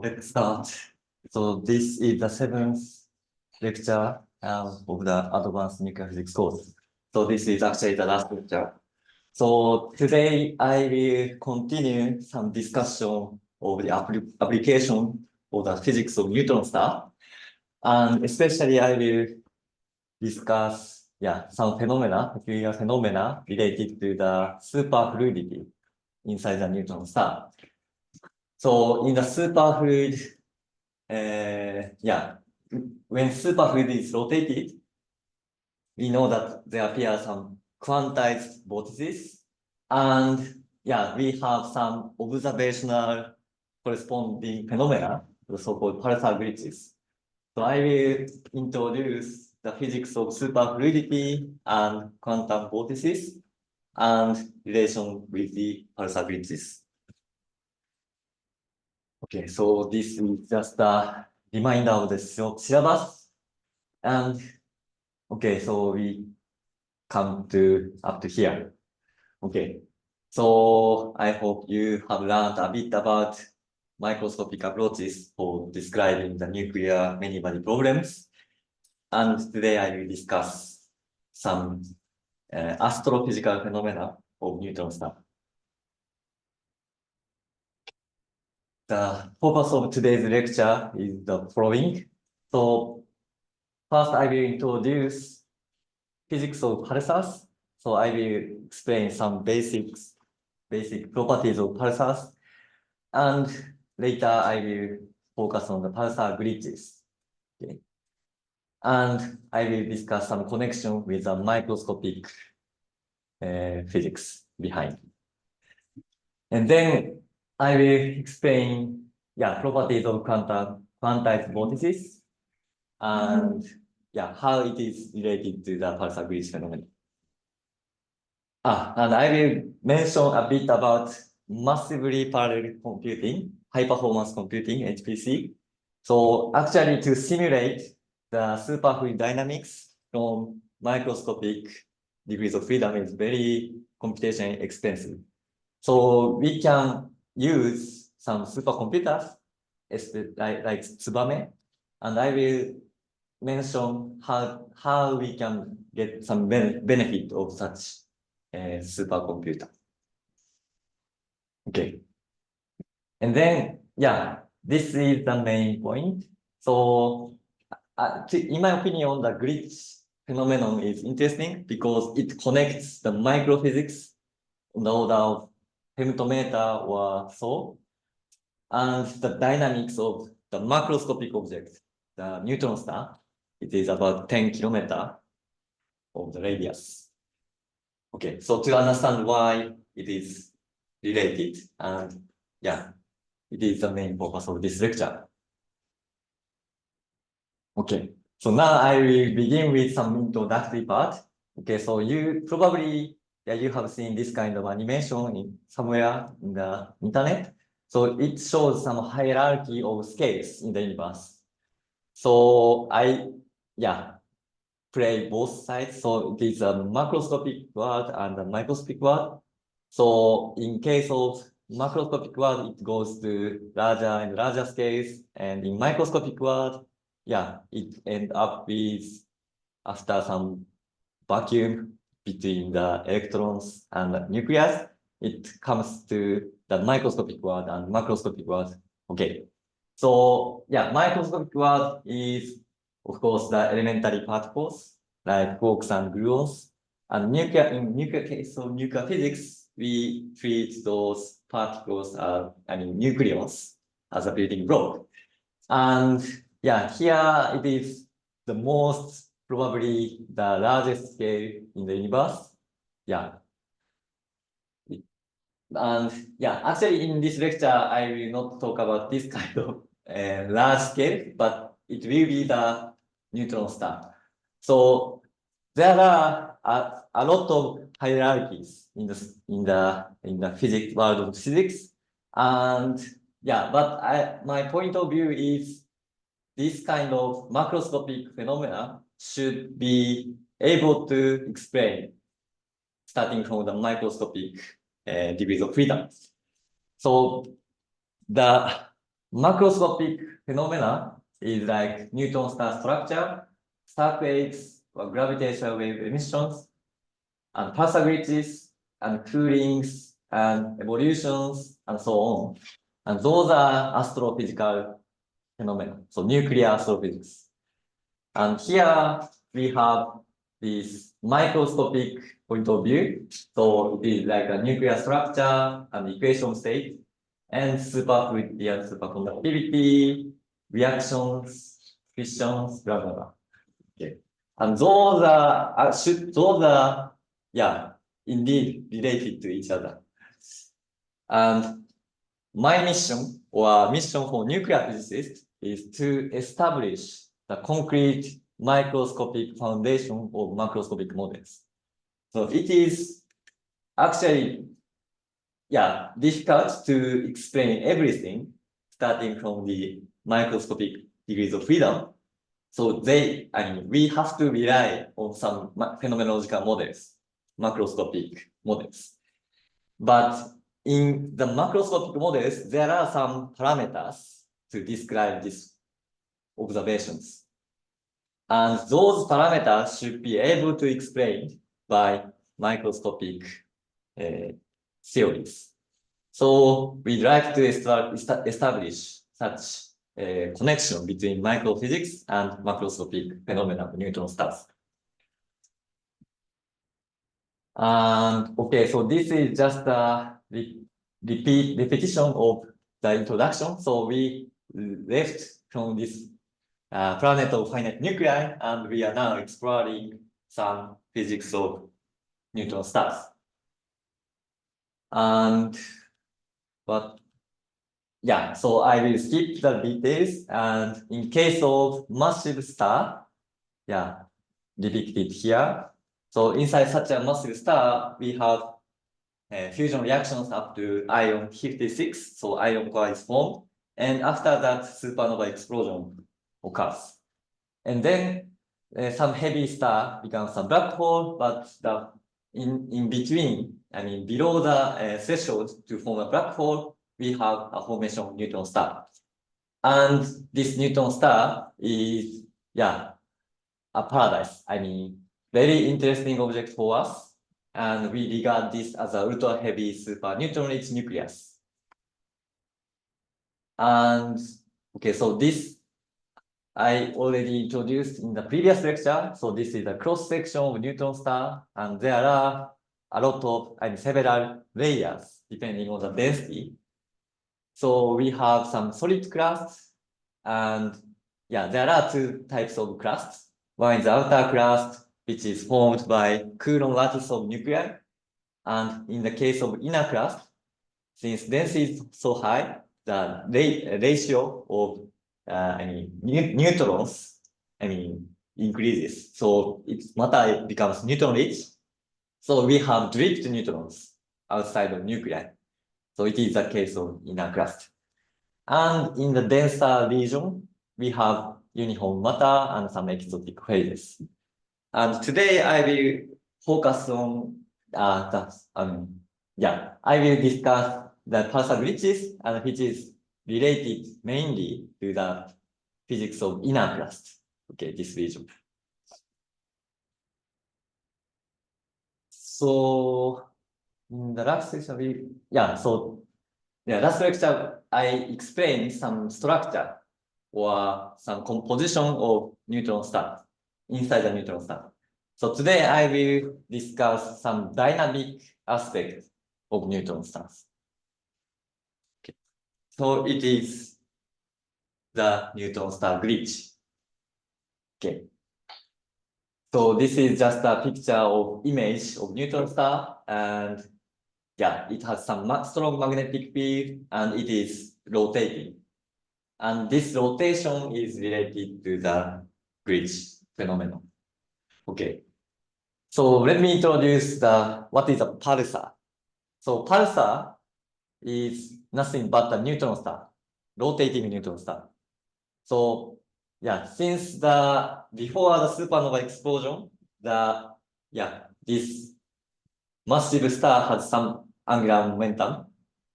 let's start. So this is the seventh lecture of the advanced nuclear physics course. So this is actually the last lecture. So today I will continue some discussion of the application of the physics of neutron star. And especially I will discuss some peculiar phenomena related to the superfluidity inside the neutron star. So in the superfluid, when superfluid is rotated, we know that there appear some quantized vortices, and we have some observational corresponding phenomena, the so-called pulsar glitches. So I will introduce the physics of superfluidity and quantum vortices and relation with the pulsar glitches. Okay, so this is just a reminder of the syllabus. And okay, so we come up to here. Okay, so I hope you have learned a bit about microscopic approaches for describing the nuclear many-body problems. And today I will discuss some astrophysical phenomena of neutron star. The purpose of today's lecture is the following. So first I will introduce physics of pulsars. So I will explain some basic properties of pulsars. And later I will focus on the pulsar glitches. Okay. And I will discuss some connection with the microscopic physics behind. And then I will explain properties of quantized vortices and how it is related to the pulsar glitch phenomenon. And I will mention a bit about massively parallel computing, high performance computing, HPC. So actually to simulate the superfluid dynamics from microscopic degrees of freedom is very computationally expensive. So we can use some supercomputers like Tsubame, and I will mention how we can get some benefit of such supercomputer. Okay. And then, this is the main point. So, in my opinion, the glitch phenomenon is interesting because it connects the microphysics on the order of femtometer or so, and the dynamics of the macroscopic object, the neutron star. It is about 10 kilometers of the radius. Okay, so to understand why it is related, and it is the main purpose of this lecture. Okay, so now I will begin with some introductory part. Okay, so you probably you have seen this kind of animation somewhere in the internet. So it shows some hierarchy of scales in the universe. So I play both sides. So it is a macroscopic world and a microscopic world. So in case of macroscopic world, it goes to larger and larger scales. And in microscopic world, it ends up with, after some vacuum between the electrons and the nucleus, it comes to the microscopic world and macroscopic world. Okay. So microscopic world is, of course, the elementary particles like quarks and gluons. And in nuclear case, so nuclear physics, we treat those particles as, nucleons as a building block. And here it is the most probably the largest scale in the universe. And actually in this lecture, I will not talk about this kind of large scale, but it will be the neutron star. So there are a lot of hierarchies in the physics world of physics, and but my point of view is this kind of macroscopic phenomena should be able to explain starting from the microscopic degrees of freedom. So the macroscopic phenomena is like neutron star structure, star quakes, or gravitational wave emissions, and pulsar glitches, and coolings, and evolutions, and so on. And those are astrophysical phenomena, so nuclear astrophysics. And here we have this microscopic point of view. So it is like a nuclear structure and equation state, and superfluidity and superconductivity, reactions, fissions, blah, blah, blah. Okay. And those are, yeah, indeed related to each other. And my mission or mission for nuclear physicists is to establish the concrete microscopic foundation of macroscopic models. So it is actually, yeah, difficult to explain everything starting from the microscopic degrees of freedom. So we have to rely on some phenomenological models, macroscopic models. But in the macroscopic models, there are some parameters to describe these observations. And those parameters should be able to explain by microscopic theories. So we'd like to establish such a connection between microphysics and macroscopic phenomena of neutron stars. And okay, so this is just a repetition of the introduction. So we left from this planet of finite nuclei, and we are now exploring some physics of neutron stars. But yeah, so I will skip the details. And in case of massive star, yeah, depicted here. So inside such a massive star, we have fusion reactions up to ion 56. So ion core is formed. And after that, supernova explosion occurs. And then some heavy star becomes a black hole, but in between, I mean, below the threshold to form a black hole, we have a formation of neutron star. And this neutron star is, yeah, a paradise. I mean, very interesting object for us. And we regard this as a ultra heavy super neutron-rich nucleus. And okay, so this I already introduced in the previous lecture. So this is a cross section of neutron star, and there are a lot of several layers depending on the density. So we have some solid crusts, and yeah, there are two types of crusts. One is the outer crust, which is formed by Coulomb lattice of nuclei. And in the case of inner crust, since density is so high, the ratio of neutrons, increases. So matter becomes neutron rich. So we have drift neutrons outside of nuclei. So it is the case of inner crust. And in the denser region, we have uniform matter and some exotic phases. And today I will focus on I will discuss the pulsar glitches, and which is related mainly to the physics of inner crust. Okay, this region. So in the last section, last lecture I explained some structure or some composition of neutron stars inside the neutron star. So today I will discuss some dynamic aspects of neutron stars. Okay. So it is the neutron star glitch. Okay. So this is just a picture of image of neutron star, and yeah, it has some strong magnetic field and it is rotating. And this rotation is related to the glitch phenomenon. Okay. So let me introduce what is a pulsar. So pulsar is nothing but a neutron star, rotating neutron star. So yeah, since before the supernova explosion, this massive star has some angular momentum,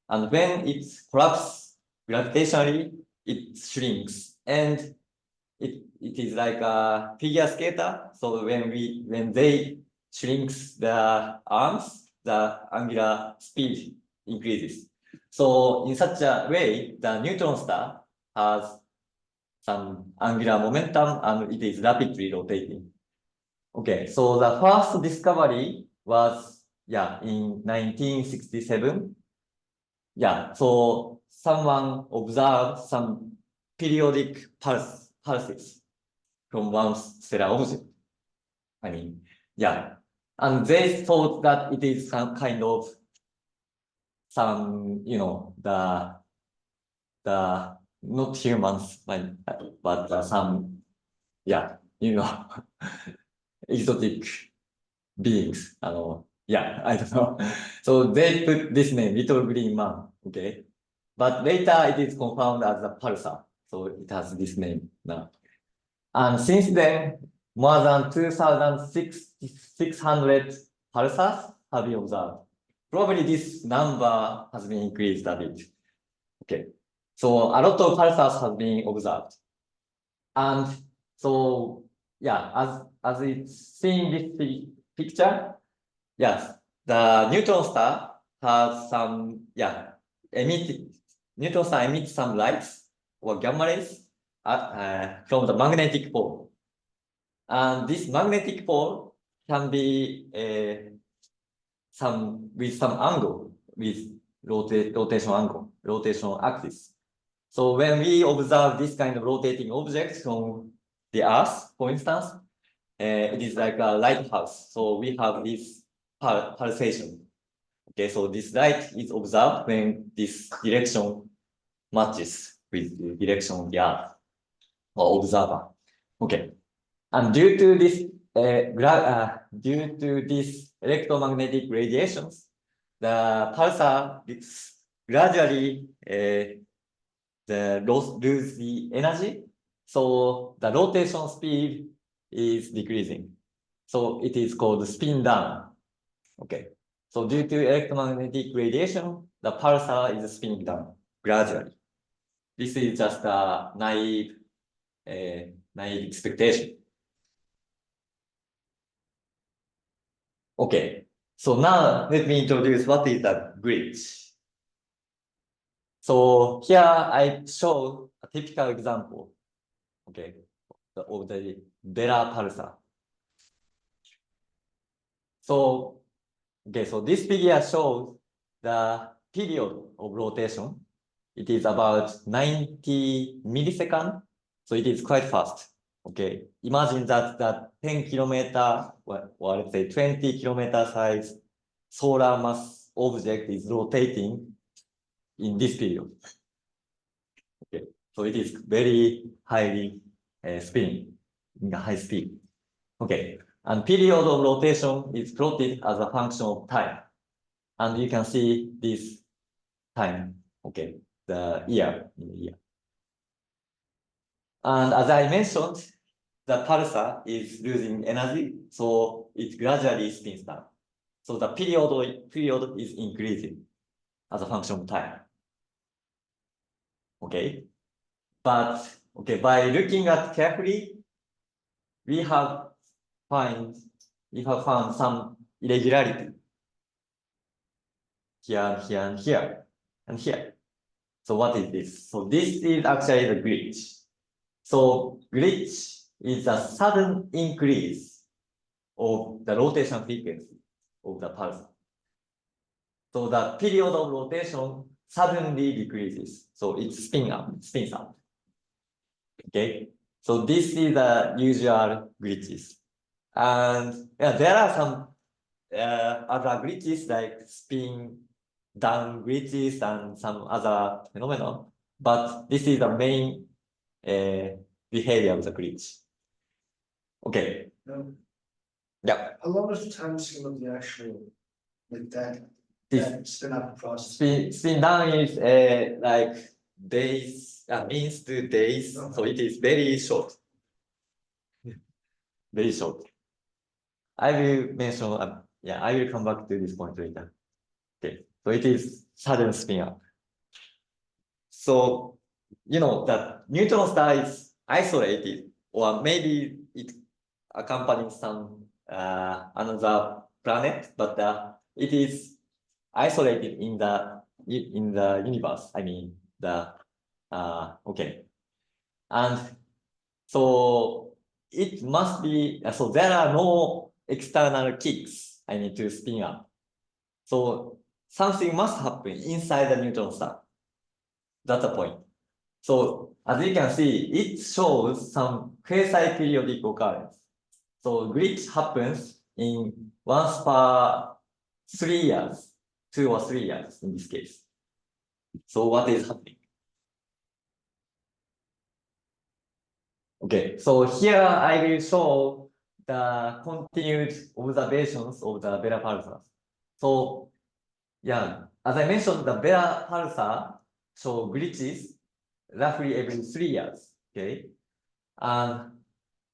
and when it collapses gravitationally, it shrinks, and it is like a figure skater. So when they shrinks the arms, the angular speed increases. So in such a way, the neutron star has some angular momentum and it is rapidly rotating. Okay, so the first discovery was, in 1967. So someone observed some periodic pulses from one stellar object. And they thought that it is some kind of some, the not humans, but some, exotic beings. I don't know. So they put this name, Little Green Man. Okay. But later it is confirmed as a pulsar. So it has this name now. And since then, more than 2,600 pulsars have been observed. Probably this number has been increased a bit. Okay. So a lot of pulsars have been observed. And so, as it's seen in this picture, yes, the neutron star has some, neutron star emits some lights or gamma rays from the magnetic pole. And this magnetic pole can be with some angle, with rotation axis. So when we observe this kind of rotating objects from the Earth, for instance, it is like a lighthouse. So we have this pulsation. Okay, so this light is observed when this direction matches with the direction of the Earth or observer. Okay, and due to this electromagnetic radiations, the pulsar gradually lose the energy. So the rotation speed is decreasing. So it is called spin down. Okay. So due to electromagnetic radiation, the pulsar is spinning down gradually. This is just a naive expectation. Okay. So now let me introduce what is the glitch. So here I show a typical example, okay, of the Bella pulsar. So, so this figure shows the period of rotation. It is about 90 milliseconds, so it is quite fast. Okay, imagine that the 10 kilometer, or let's say 20 kilometer size solar mass object is rotating in this period. Okay, so it is very highly spinning in a high speed. Okay, and period of rotation is plotted as a function of time. And you can see this time, okay, the year in the year. And as I mentioned, the pulsar is losing energy, so it gradually spins down. So the period is increasing as a function of time. Okay, but by looking at carefully, we have found some irregularity here, here, and here, and here. So what is this? So this is actually the glitch. So glitch is a sudden increase of the rotation frequency of the pulsar. So the period of rotation suddenly decreases. So it spins up. Okay. So this is the usual glitches. And there are some other glitches like spin down glitches and some other phenomenon. But this is the main behavior of the glitch. Okay. Yeah. How long is the time scale of the actual, like that spin up process? Spin down is like days, means to days. So it is very short. Very short. I will mention, I will come back to this point later. Okay, so it is sudden spin up. So the neutron star is isolated, or maybe it accompanies some another planet, but it is isolated in the universe. I mean okay, and so it must be so there are no external kicks I need to spin up. So something must happen inside the neutron star. That's the point. So as you can see, it shows some quasi-periodic occurrence. So glitch happens in once per 3 years, 2 or 3 years in this case. So what is happening? Okay, so here I will show the continued observations of the Beta pulsars. So yeah, as I mentioned, the Beta pulsar show glitches roughly every 3 years. Okay, and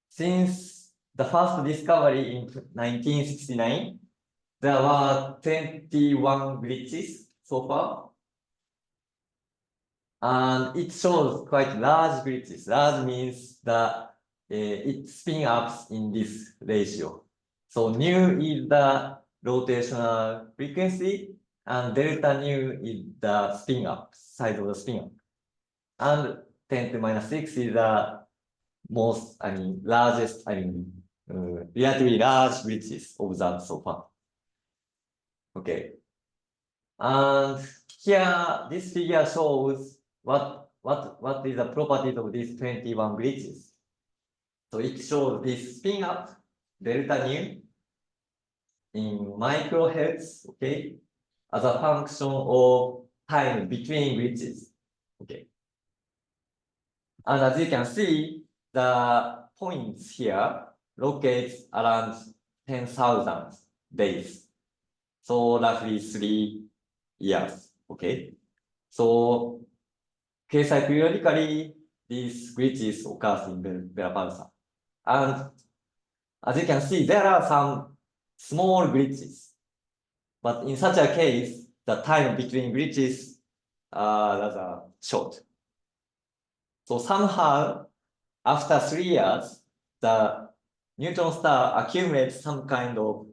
since the first discovery in 1969, there were 21 glitches so far. And it shows quite large glitches. Large means that it spin ups in this ratio. So nu is the rotational frequency, and delta nu is the spin up, size of the spin up. And 10 to minus 6 is the most, largest, relatively large glitches observed so far. Okay. And here, this figure shows what is the properties of these 21 glitches. So it shows this spin up delta nu in microhertz, okay, as a function of time between glitches. Okay. And as you can see, the points here locates around 10,000 days. So roughly 3 years. Okay. So quasi-periodically, these glitches occurs in the Beta pulsar. And as you can see, there are some small glitches. But in such a case, the time between glitches are rather short. So somehow, after 3 years, the neutron star accumulates some kind of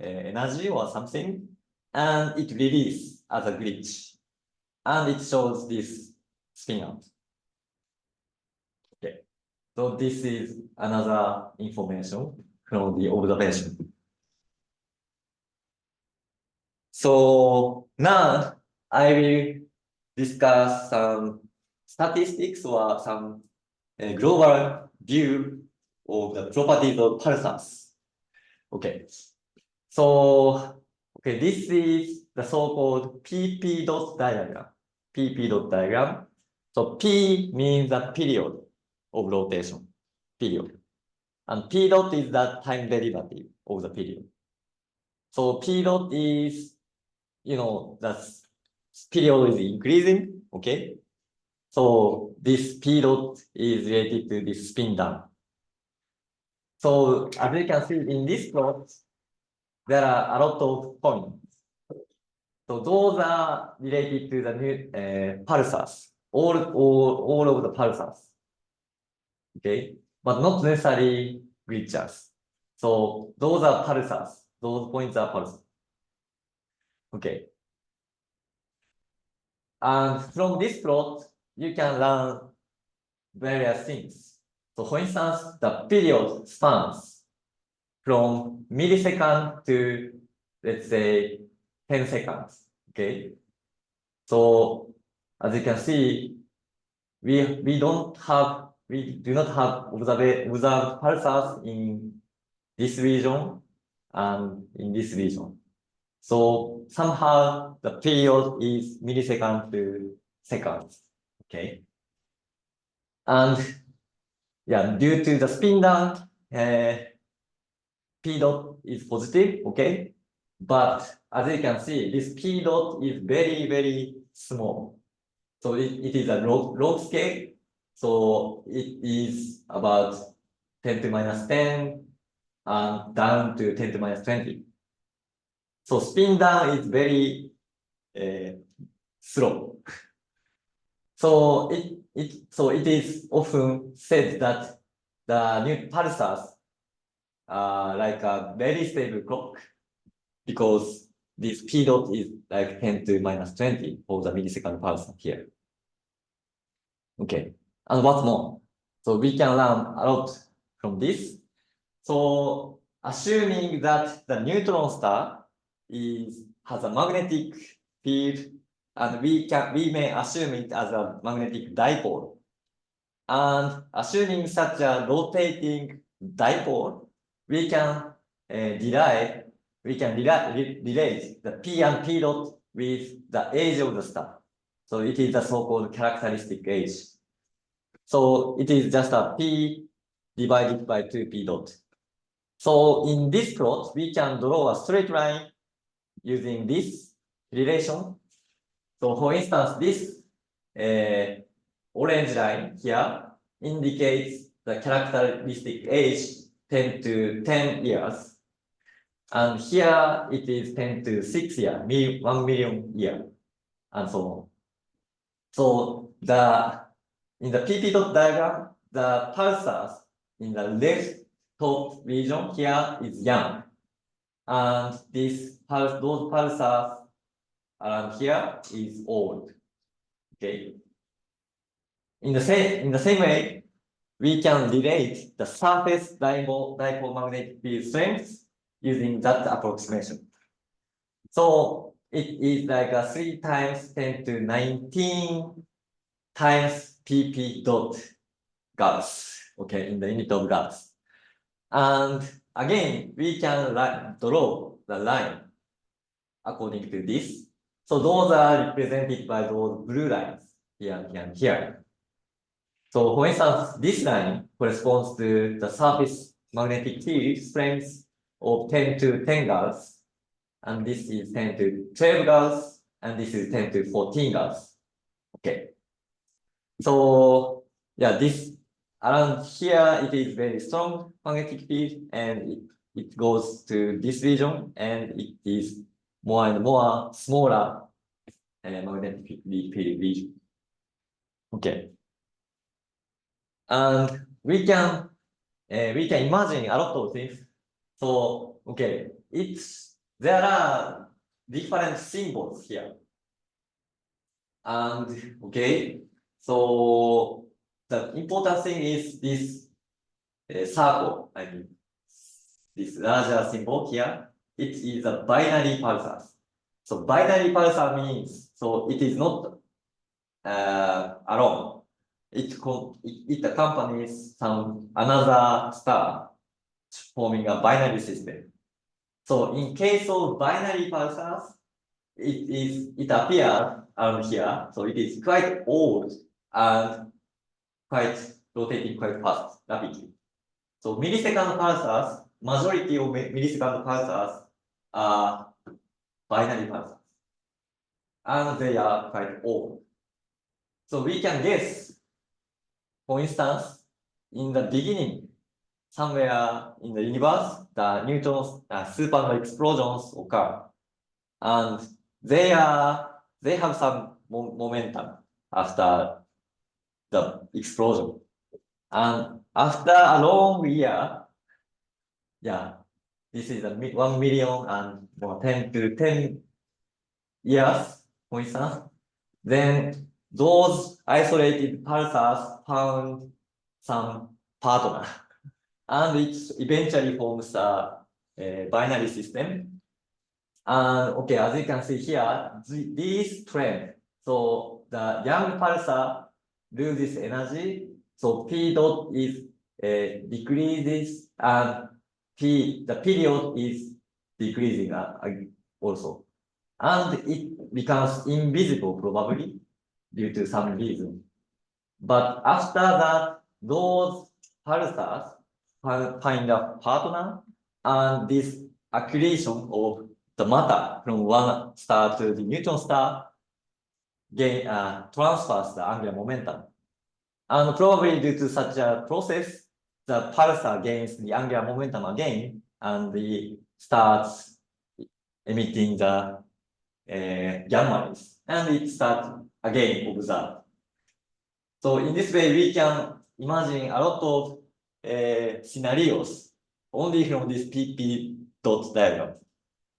energy or something, and it releases as a glitch. And it shows this spin out. Okay. So this is another information from the observation. So now I will discuss some statistics or some global view of the properties of pulsars. Okay. So, okay, this is the so-called PP dot diagram. PP dot diagram. So P means the period of rotation, period. And P dot is the time derivative of the period. So P dot is, the period is increasing, okay? So this P dot is related to this spin down. So as you can see in this plot, there are a lot of points. So those are related to the new pulsars, all of the pulsars. Okay, but not necessarily glitchers. So those are pulsars. Those points are pulsars. Okay. And from this plot, you can learn various things. So for instance, the period spans from millisecond to, let's say, 10 seconds. Okay. So as you can see, we do not have observed pulsars in this region and in this region. So somehow the period is millisecond to seconds. Okay. And yeah, due to the spin down, P dot is positive, okay? But as you can see, this P dot is very, very small. So it is a log scale. So it is about 10 to minus 10 and down to 10 to minus 20. So spin down is very slow. So it is often said that the new pulsars are like a very stable clock because this p dot is like 10 to minus 20 for the millisecond pulsar here. Okay, and what's more, so we can learn a lot from this. So assuming that the neutron star has a magnetic field, and we may assume it as a magnetic dipole. And assuming such a rotating dipole, we can relate the P and P dot with the age of the star. So it is the so-called characteristic age. So it is just a P divided by 2P dot. So in this plot, we can draw a straight line using this relation. So for instance, this orange line here indicates the characteristic age 10 to 10 years. And here it is 10 to 6 years, 1 million years, and so on. So in the PP dot diagram, the pulsars in the left top region here is young. And those pulsars around here is old. Okay. In the same way, we can relate the surface dipole magnetic field strength using that approximation. So it is like a 3 times 10 to 19 times pp dot Gauss, okay, in the unit of Gauss. And again, we can draw the line according to this. So those are represented by those blue lines here and here. So for instance, this line corresponds to the surface magnetic field strength of 10 to 10 Gauss, and this is 10 to 12 Gauss, and this is 10 to 14 Gauss. Okay. So yeah, this around here it is very strong magnetic field, and it goes to this region, and it is more and more smaller magnetic field region. Okay. And we can imagine a lot of things. So okay, there are different symbols here. And okay, so the important thing is this circle. I mean, this larger symbol here. It is a binary pulsar. So binary pulsar means it is not alone. It accompanies another star forming a binary system. So in case of binary pulsars, it appears around here. So it is quite old and quite rotating quite fast, rapidly. So millisecond pulsars, majority of millisecond pulsars are binary pulsars, and they are quite old. So we can guess, for instance, in the beginning, somewhere in the universe, the neutrons, supernova explosions occur, and they have some momentum after the explosion, and after a long year, yeah, this is 1 million and 10 to 10 years, for instance, then those isolated pulsars found some partner, and it eventually forms a binary system. And okay, as you can see here, this trend, so the young pulsar loses energy, so P dot is decreases, and the period is decreasing also. And it becomes invisible probably due to some reason. But after that, those pulsars find a partner, and this accretion of the matter from one star to the neutron star transfers the angular momentum. And probably due to such a process, the pulsar gains the angular momentum again, and it starts emitting the gamma rays, and it starts again observed. So in this way, we can imagine a lot of scenarios only from this PP dot diagram.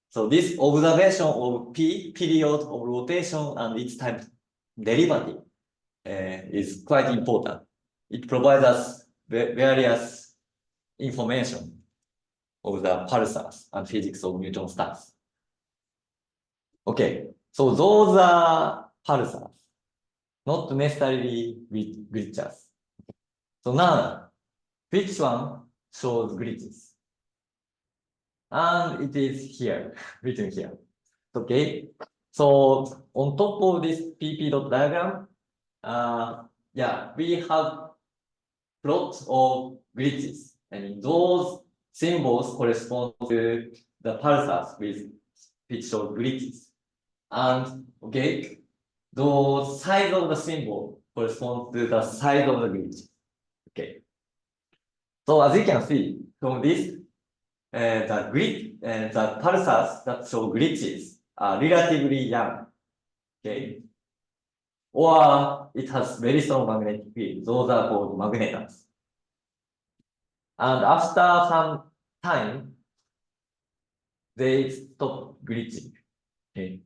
So this observation of P, period of rotation and its time derivative is quite important. It provides us various information of the pulsars and physics of neutron stars. Okay, so those are pulsars, not necessarily with glitches. So now, which one shows glitches? And it is here, written here. Okay, so on top of this PP dot diagram, yeah, we have plots of glitches. And those symbols correspond to the pulsars with which show glitches. And okay, those size of the symbol correspond to the size of the glitch. Okay. So as you can see from this, the pulsars that show glitches are relatively young. Okay. Or it has very strong magnetic field. Those are called magnetons. And after some time, they stop glitching. Okay.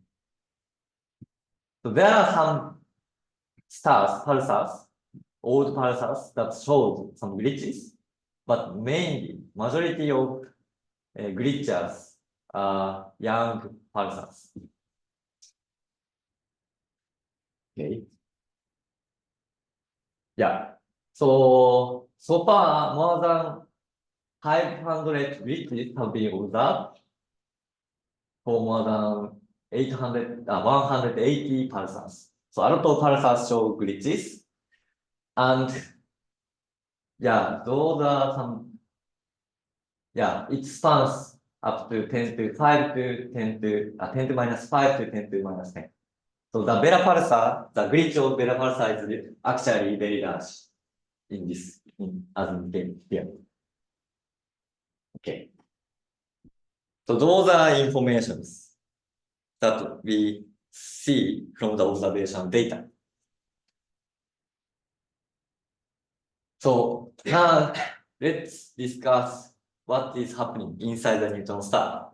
So there are some stars, pulsars, old pulsars that show some glitches, but mainly majority of glitches are young pulsars. Okay. Yeah. So far more than 500 glitches have been observed for more than 180 pulsars. So a lot of pulsars show glitches. And yeah, those are some, yeah, it spans up to 10 to 5 to 10 to, 10 to minus 5 to 10 to minus 10. So the beta pulsar, the glitch of beta pulsar is actually very large in this, as indicated here. Okay. So those are informations that we see from the observation data. So now let's discuss what is happening inside the neutron star.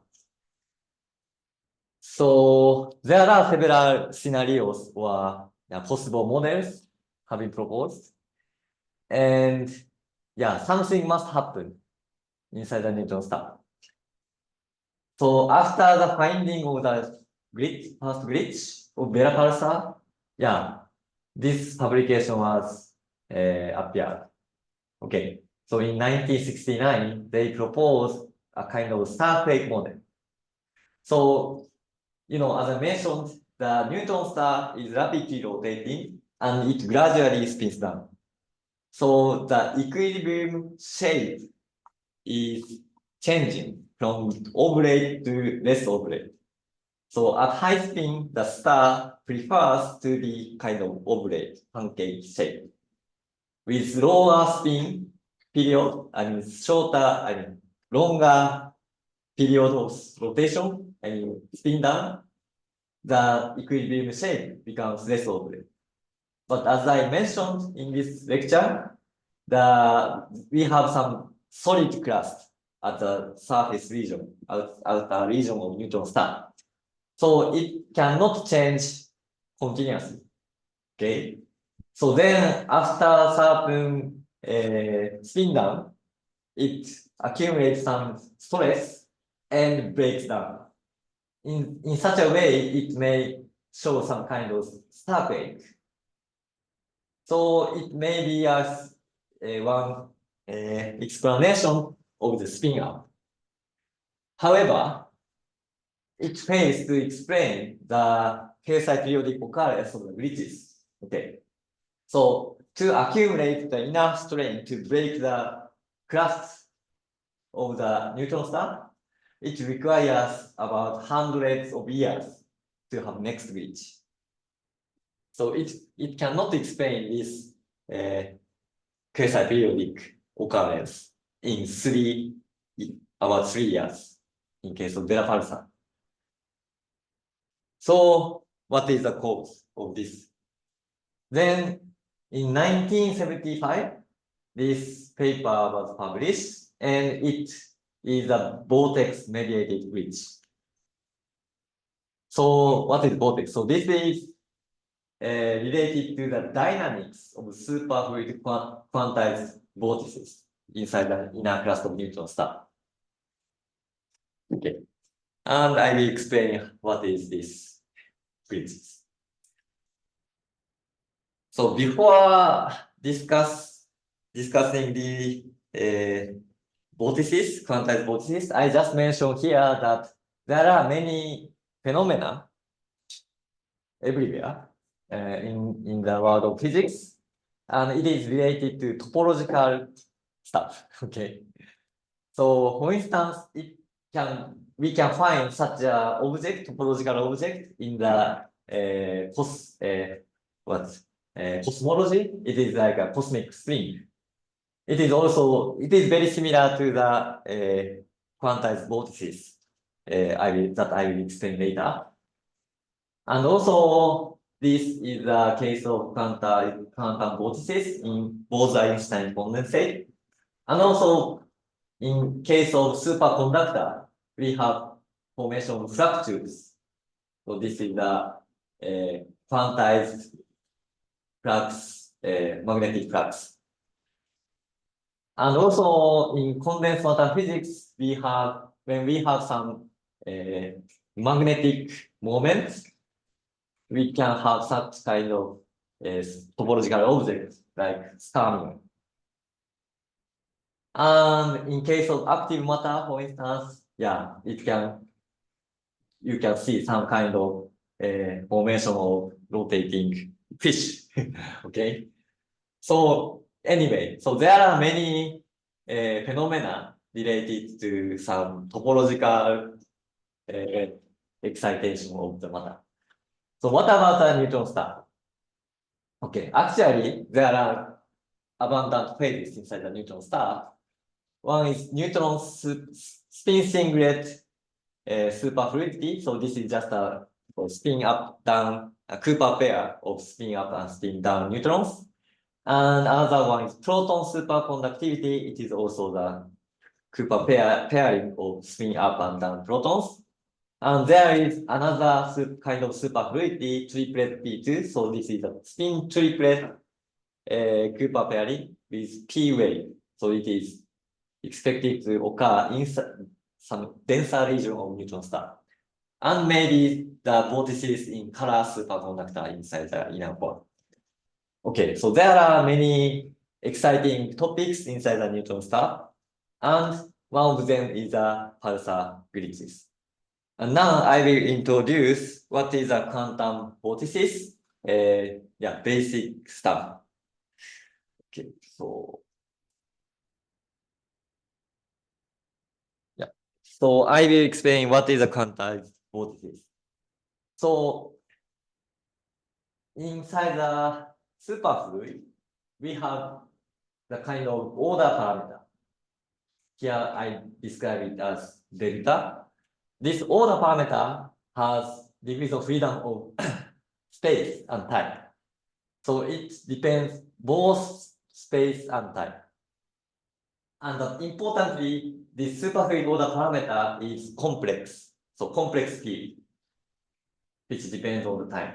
So there are several scenarios or possible models have been proposed. And yeah, something must happen inside the neutron star. So after the finding of the first glitch of beta pulsar, yeah, this publication was appeared. Okay, so in 1969, they proposed a kind of starquake model. So, as I mentioned, the neutron star is rapidly rotating and it gradually spins down. So the equilibrium shape is changing from oblate to less oblate. So at high spin, the star prefers to be kind of oblate, pancake shape. With lower spin period, longer period of rotation, spin down, the equilibrium shape becomes less oblate. But as I mentioned in this lecture, we have some solid crust at the surface region, at the region of neutron star. So it cannot change continuously. Okay. So then after certain spin down, it accumulates some stress and breaks down. In such a way, it may show some kind of starquake. So it may be as one explanation of the spin up. However, it fails to explain the quasi-periodic occurrence of the glitches. Okay. So to accumulate the enough strain to break the crust of the neutron star, it requires about hundreds of years to have next glitch. So it cannot explain this quasi-periodic occurrence in about 3 years in case of beta pulsar. So what is the cause of this? Then in 1975, this paper was published, and it is a vortex-mediated bridge. So what is vortex? So this is related to the dynamics of superfluid quantized vortices inside the inner crust of neutron star. Okay, and I will explain what is this bridges. So before discussing the vortices, quantized vortices, I just mentioned here that there are many phenomena everywhere in the world of physics, and it is related to topological stuff. Okay, so for instance, we can find such a topological object in the cosmology. It is like a cosmic string. It is very similar to the quantized vortices that I will explain later. And also, this is the case of quantum vortices in Bose-Einstein condensate. And also, in case of superconductor, we have formation of fractures. So this is the quantized flux, magnetic flux. And also in condensed matter physics, when we have some magnetic moments, we can have such kind of topological objects like star. And in case of active matter, for instance, you can see some kind of formation of rotating fish. Okay. So anyway, so there are many phenomena related to some topological excitation of the matter. So what about a neutron star? Okay, actually, there are abundant phases inside the neutron star. One is neutron spin singlet superfluidity. So this is just a spin up down a Cooper pair of spin up and spin down neutrons. And another one is proton superconductivity. It is also the Cooper pairing of spin up and down protons. And there is another kind of superfluidity, triplet P2. So this is a spin triplet Cooper pairing with P wave. So it is expected to occur in some denser region of neutron star. And maybe the vortices in color superconductor inside the inner core. Okay, so there are many exciting topics inside the neutron star, and one of them is the pulsar glitches. And now I will introduce what is a quantum vortices, basic stuff. Okay, so I will explain what is a quantum vortices. So inside the superfluid, we have the kind of order parameter. Here I describe it as delta. This order parameter has degrees of freedom of space and time. So it depends both space and time. And importantly, this superfluid order parameter is complex. So complex field, which depends on the time.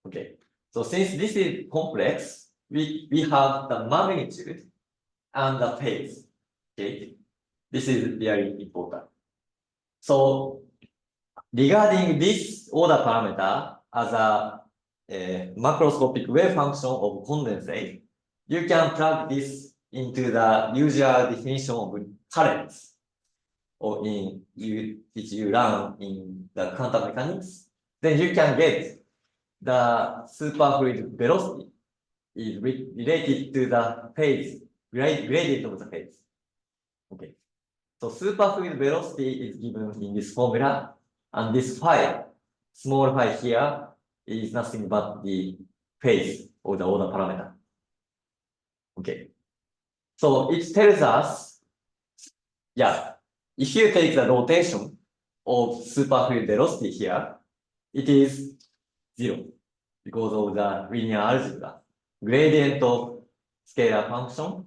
Okay. So since this is complex, we have the magnitude and the phase. Okay. This is very important. So regarding this order parameter as a macroscopic wave function of condensate, you can plug this into the usual definition of currents which you run in the quantum mechanics. Then you can get the superfluid velocity is related to the phase, gradient of the phase. Okay. So superfluid velocity is given in this formula, and this phi, small phi here, is nothing but the phase of the order parameter. Okay. So it tells us, if you take the rotation of superfluid velocity here, it is 0 because of the linear algebra. gradient of scalar function,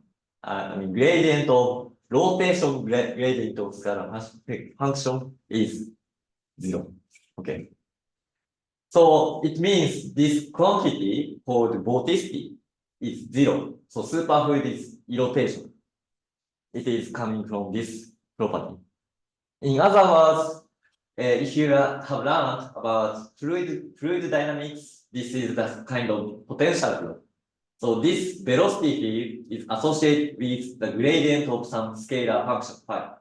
gradient of rotation gradient of scalar function is 0. Okay. So it means this quantity called vorticity is 0. So superfluid is rotation. It is coming from this property. In other words, if you have learned about fluid dynamics, this is the kind of potential flow. So this velocity field is associated with the gradient of some scalar function phi.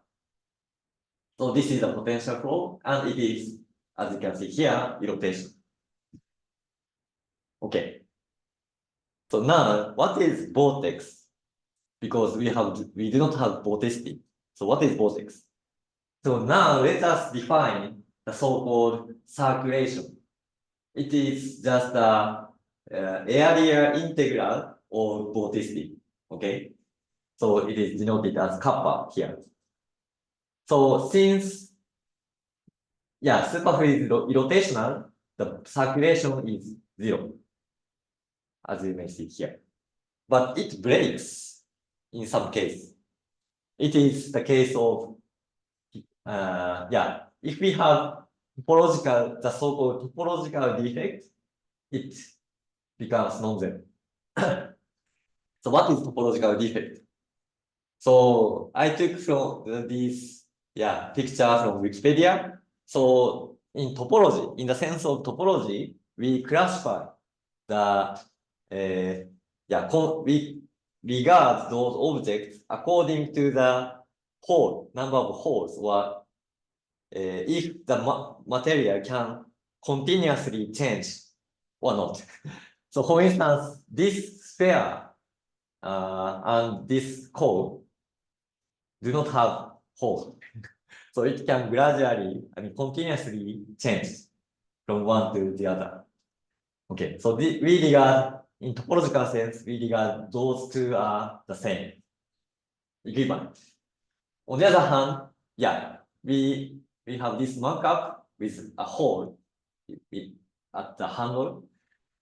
So this is the potential flow, and it is, as you can see here, rotation. Okay. So now, what is vortex? Because we do not have vorticity. So what is vortex? So now let us define the so-called circulation. It is just the area integral of vorticity. Okay. So it is denoted as kappa here. So since superfluid is rotational, the circulation is 0, as you may see here. But it breaks in some case. It is the case of, if we have the so-called topological defect, it becomes non-zero. So what is topological defect? So I took from this picture from Wikipedia. So in topology, in the sense of topology, we classify the we regard those objects according to the number of holes, or if the material can continuously change or not. So for instance, this sphere and this core do not have holes. So it can gradually, continuously change from one to the other. Okay, so we regard, in topological sense, we regard those two are the same, equivalent. On the other hand, we have this markup with a hole at the handle,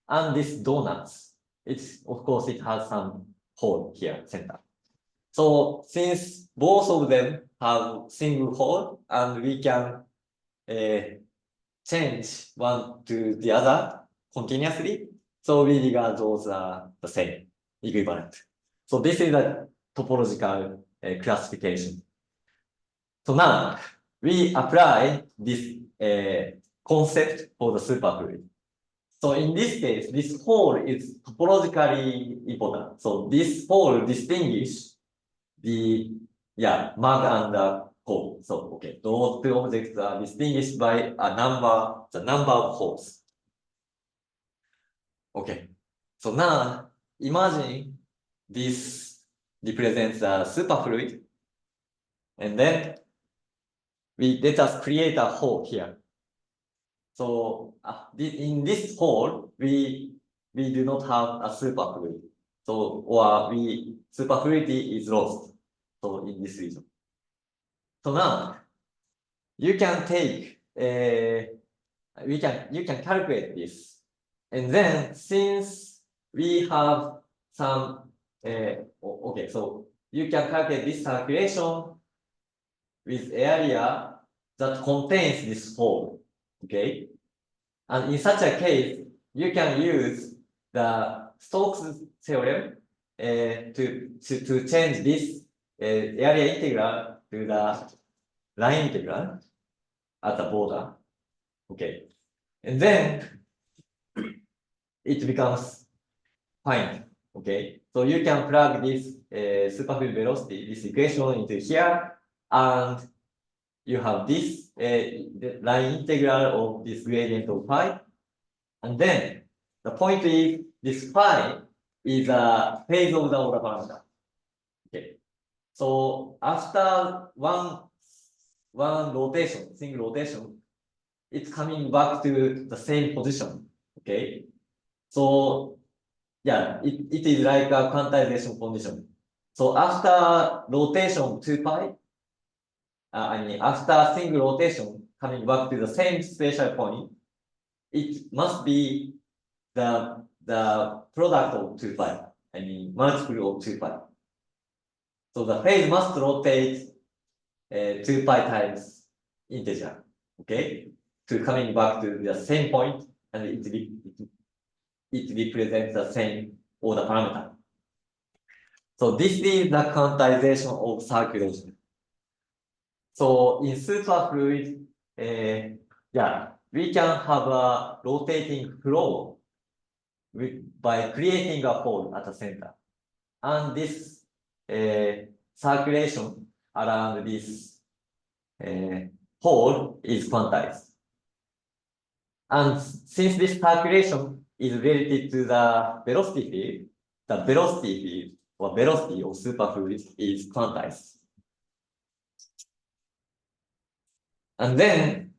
and this donuts. Of course, it has some hole here, center. So since both of them have single hole, and we can change one to the other continuously, so we regard those are the same, equivalent. So this is a topological classification. So now we apply this concept for the superfluid. So in this case, this hole is topologically important. So this hole distinguishes the mug and the hole. So okay, those two objects are distinguished by the number of holes. Okay, so now imagine this represents a superfluid, and then let us create a hole here. So in this hole, we do not have a superfluid. So superfluidity is lost. So in this region. So now you can take you can calculate this, and then since we have some okay, so you can calculate this circulation with area that contains this hole. Okay, and in such a case, you can use the Stokes theorem to change this area integral to the line integral at the border. Okay, and then it becomes fine. Okay, so you can plug this superfluid velocity, this equation into here, and you have this the line integral of this gradient of phi, and then the point is this phi is a phase of the order parameter. Okay, so after one rotation, single rotation, it's coming back to the same position. Okay, so it is like a quantization condition. So after rotation 2 pi, after single rotation coming back to the same spatial point, it must be the the product of 2 pi, I mean multiple of 2 pi. So the phase must rotate 2 pi times integer, okay, to coming back to the same point, and it represents the same order parameter. So this is the quantization of circulation. So in superfluid, yeah, we can have a rotating flow by creating a hole at the center. And this circulation around this hole is quantized. And since this circulation is related to the velocity field, the velocity field or velocity of superfluid is quantized. And then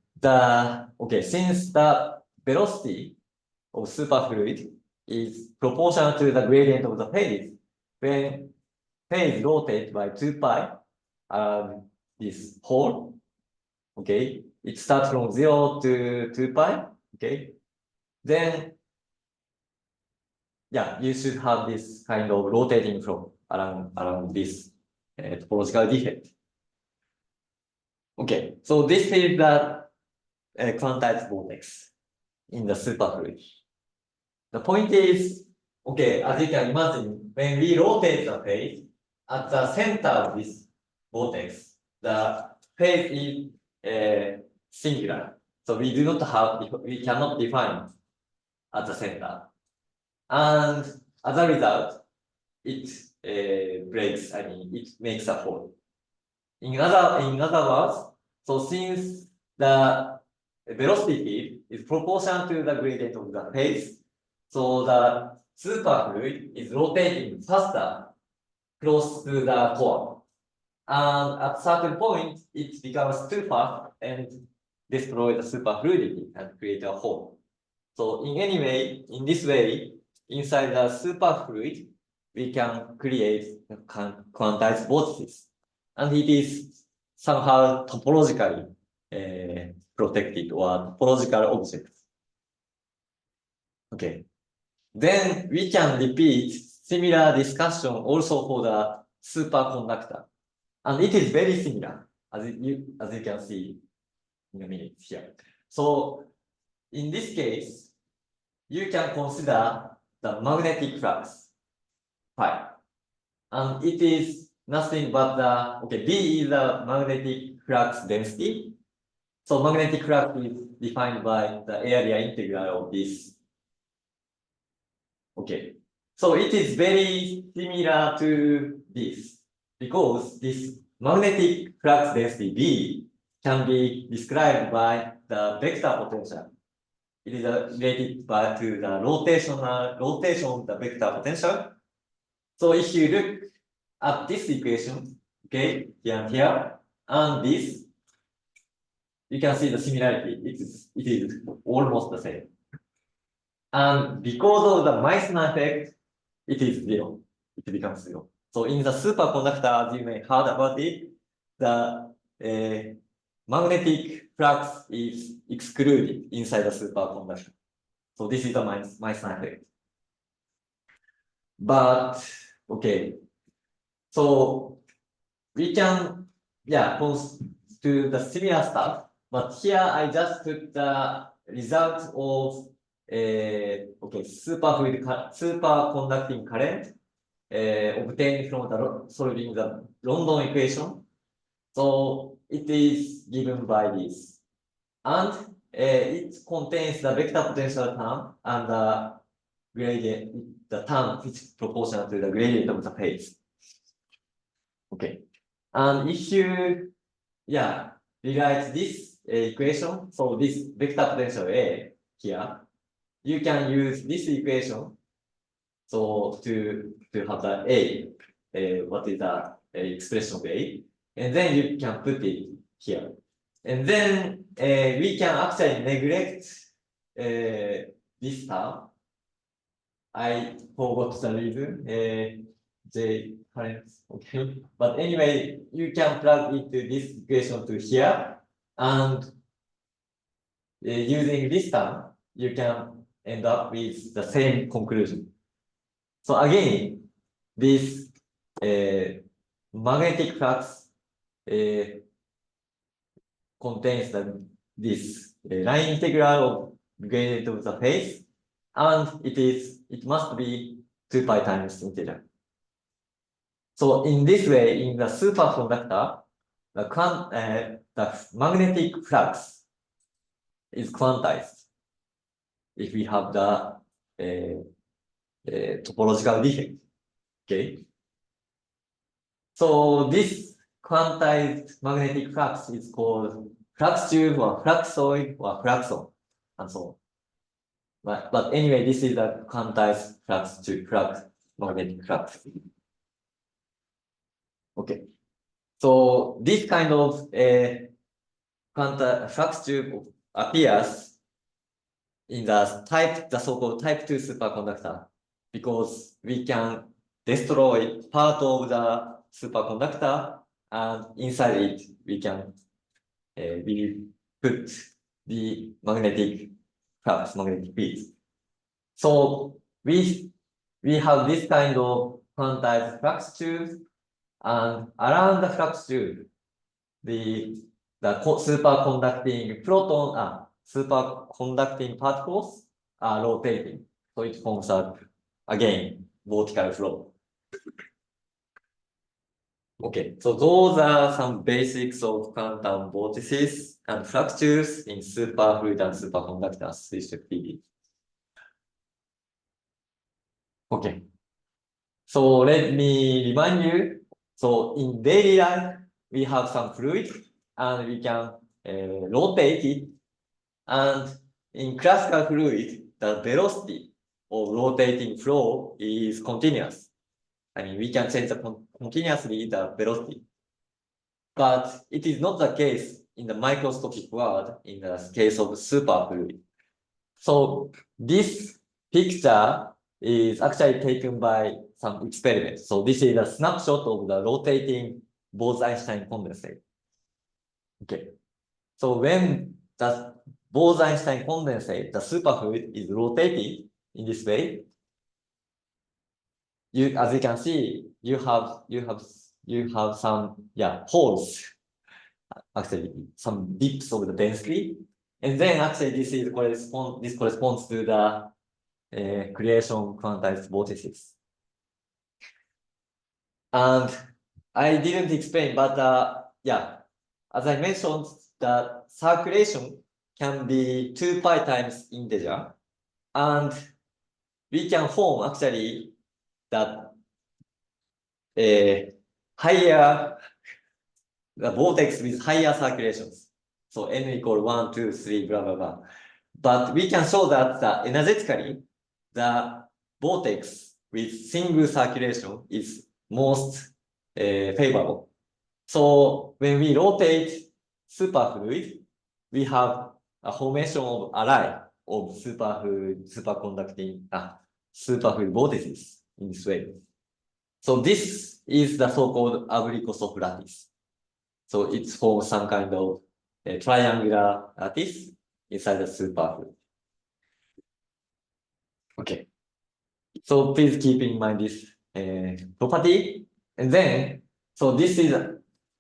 since the velocity of superfluid is proportional to the gradient of the phase, when phase rotates by 2 pi this hole, okay, it starts from 0 to 2 pi, okay, then yeah, you should have this kind of rotating flow around this topological defect. Okay, so this is the quantized vortex in the superfluid. The point is, okay, as you can imagine, when we rotate the phase at the center of this vortex, the phase is singular. So we cannot define at the center. And as a result, it breaks, I mean, it makes a hole. In other words, so since the velocity field is proportional to the gradient of the phase, so the superfluid is rotating faster close to the core. And at a certain point, it becomes too fast and destroys the superfluidity and create a hole. So in this way, inside the superfluid, we can create quantized vortices. And it is somehow topologically protected or topological object. Okay. Then we can repeat similar discussion also for the superconductor. And it is very similar, as you can see in a minute here. So in this case, you can consider the magnetic flux, phi. And it is nothing but B is the magnetic flux density. So magnetic flux is defined by the area integral of this. Okay. So it is very similar to this because this magnetic flux density B can be described by the vector potential. It is related to the rotation of the vector potential. So if you look at this equation, okay, here and here, and this, you can see the similarity. It is almost the same. And because of the Meissner effect, it is 0. It becomes 0. So in the superconductor, as you may have heard about it, the magnetic flux is excluded inside the superconductor. So this is the Meissner effect. But okay, so we can do the similar stuff. But here I just took the result of superconducting current obtained from solving the London equation. So it is given by this, and it contains the vector potential term and the gradient, the term which is proportional to the gradient of the phase. Okay, and if you rewrite this equation, so this vector potential A here, you can use this equation so to have the what is the expression of A, and then you can put it here, and then we can actually neglect this term. I forgot the reason. J currents, okay, but anyway, you can plug into this equation to here, and using this term, you can end up with the same conclusion. So again, this magnetic flux contains this line integral of gradient of the phase, and it must be 2 pi times integer. So in this way, in the superconductor, the magnetic flux is quantized if we have the topological defect. Okay. So this quantized magnetic flux is called flux tube or fluxoid or fluxon, and so on. But anyway, this is a quantized flux tube, magnetic flux. Okay. So this kind of flux tube appears in the so-called type 2 superconductor, because we can destroy part of the superconductor, and inside it we can we put the magnetic flux, magnetic field. So we have this kind of quantized flux tube, and around the flux tube, the superconducting superconducting particles are rotating. So it forms again vertical flow. Okay, so those are some basics of quantum vortices and flux tubes in superfluid and superconductors respectively. Okay, so let me remind you. So in daily life, we have some fluid and we can rotate it. And in classical fluid, the velocity of rotating flow is continuous. I mean, we can change continuously the velocity. But it is not the case in the microscopic world in the case of superfluid. So this picture is actually taken by some experiments. So this is a snapshot of the rotating Bose-Einstein condensate. Okay. So when the Bose-Einstein condensate, the superfluid, is rotated in this way, as you can see, you have some holes, actually some dips of the density, and then actually this corresponds to the creation quantized vortices. And I didn't explain, but as I mentioned, the circulation can be 2 pi times integer, and we can form actually that higher the vortex with higher circulations. So n equal 1, 2, 3, blah blah blah. But we can show that energetically the vortex with single circulation is most favorable. So when we rotate superfluid, we have a formation of array of superconducting superfluid vortices in this way. So this is the so-called abricot lattice. So it's for some kind of triangular lattice inside the superfluid. Okay. So please keep in mind this property. And then, so this is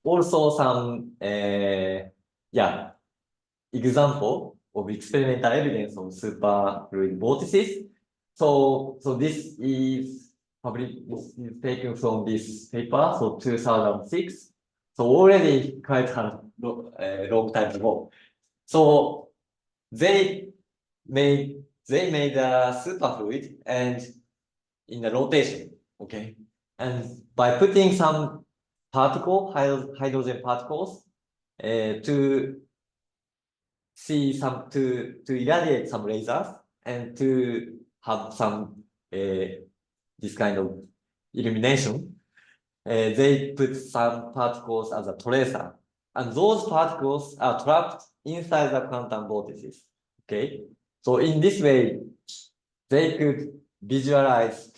also some example of experimental evidence of superfluid vortices. So this is taken from this paper, so 2006. So already quite a long time ago. So they made a superfluid and in the rotation, okay, and by putting some hydrogen particles to irradiate some lasers and to have some this kind of illumination. They put some particles as a tracer, and those particles are trapped inside the quantum vortices. Okay, so in this way, they could visualize,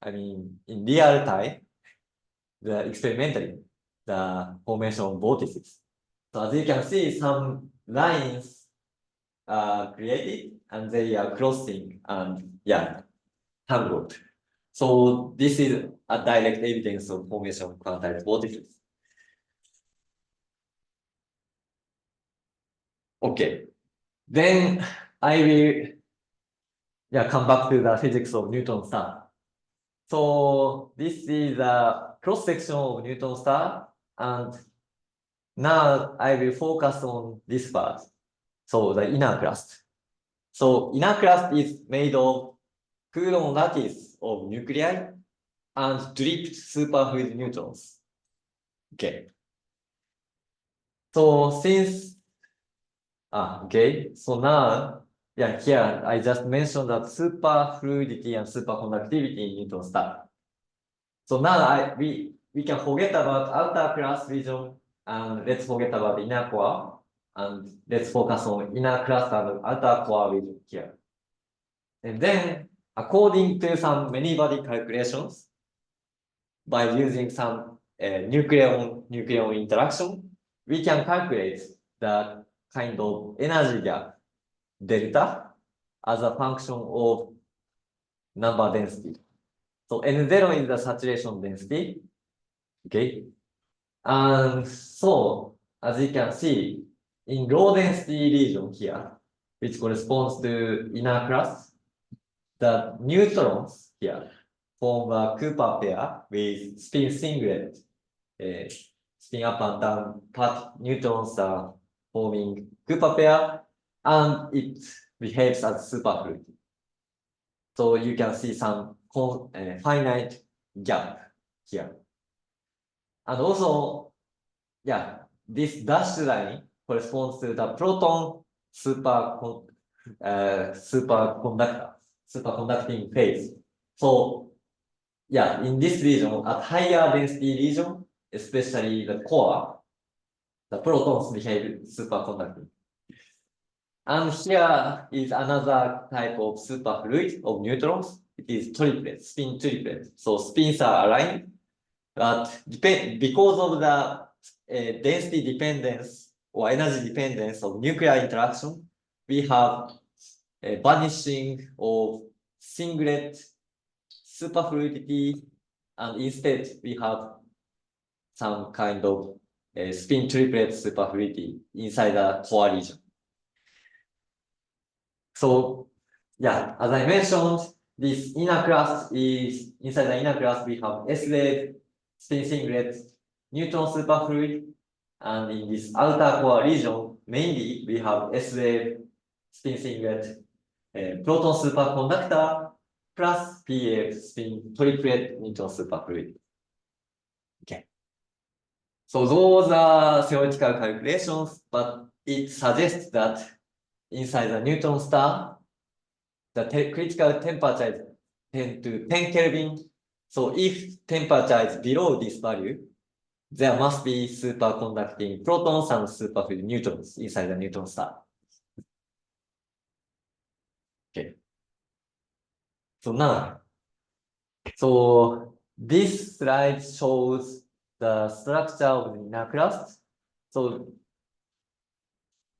I mean, in real time, experimentally, the formation of vortices. So as you can see, some lines are created, and they are crossing and tangled. So this is a direct evidence of formation of quantized vortices. Okay, then I will come back to the physics of neutron star. So this is a cross section of neutron star, and now I will focus on this part. So the inner crust. So inner crust is made of Coulomb lattice of nuclei and dripped superfluid neutrons. Okay. So since so now here I just mentioned that superfluidity and superconductivity in neutron star. So now we can forget about outer crust region and let's forget about inner core and let's focus on inner crust and outer core region here. And then according to some many-body calculations, by using some nucleon interaction, we can calculate the kind of energy gap delta as a function of number density. So N0 is the saturation density. Okay. And so as you can see, in low density region here, which corresponds to inner crust, the neutrons here form a Cooper pair with spin singlet, spin up and down, but neutrons are forming Cooper pair, and it behaves as superfluid. So you can see some finite gap here. And also, this dashed line corresponds to the proton superconducting phase. So in this region, at higher density region, especially the core, the protons behave superconducting. And here is another type of superfluid of neutrons. It is triplet, spin triplet. So spins are aligned, but because of the density dependence or energy dependence of nuclear interaction, we have a vanishing of singlet superfluidity, and instead we have some kind of spin triplet superfluidity inside the core region. So as I mentioned, this inner crust is, inside the inner crust we have S-wave, spin singlet, neutron superfluid, and in this outer core region, mainly we have S-wave, spin singlet, proton superconductor, plus PF spin triplet neutron superfluid. Okay. So those are theoretical calculations, but it suggests that inside the neutron star, the critical temperature is 10 to 10 Kelvin. So if temperature is below this value, there must be superconducting protons and superfluid neutrons inside the neutron star. Okay. So this slide shows the structure of the inner crust. So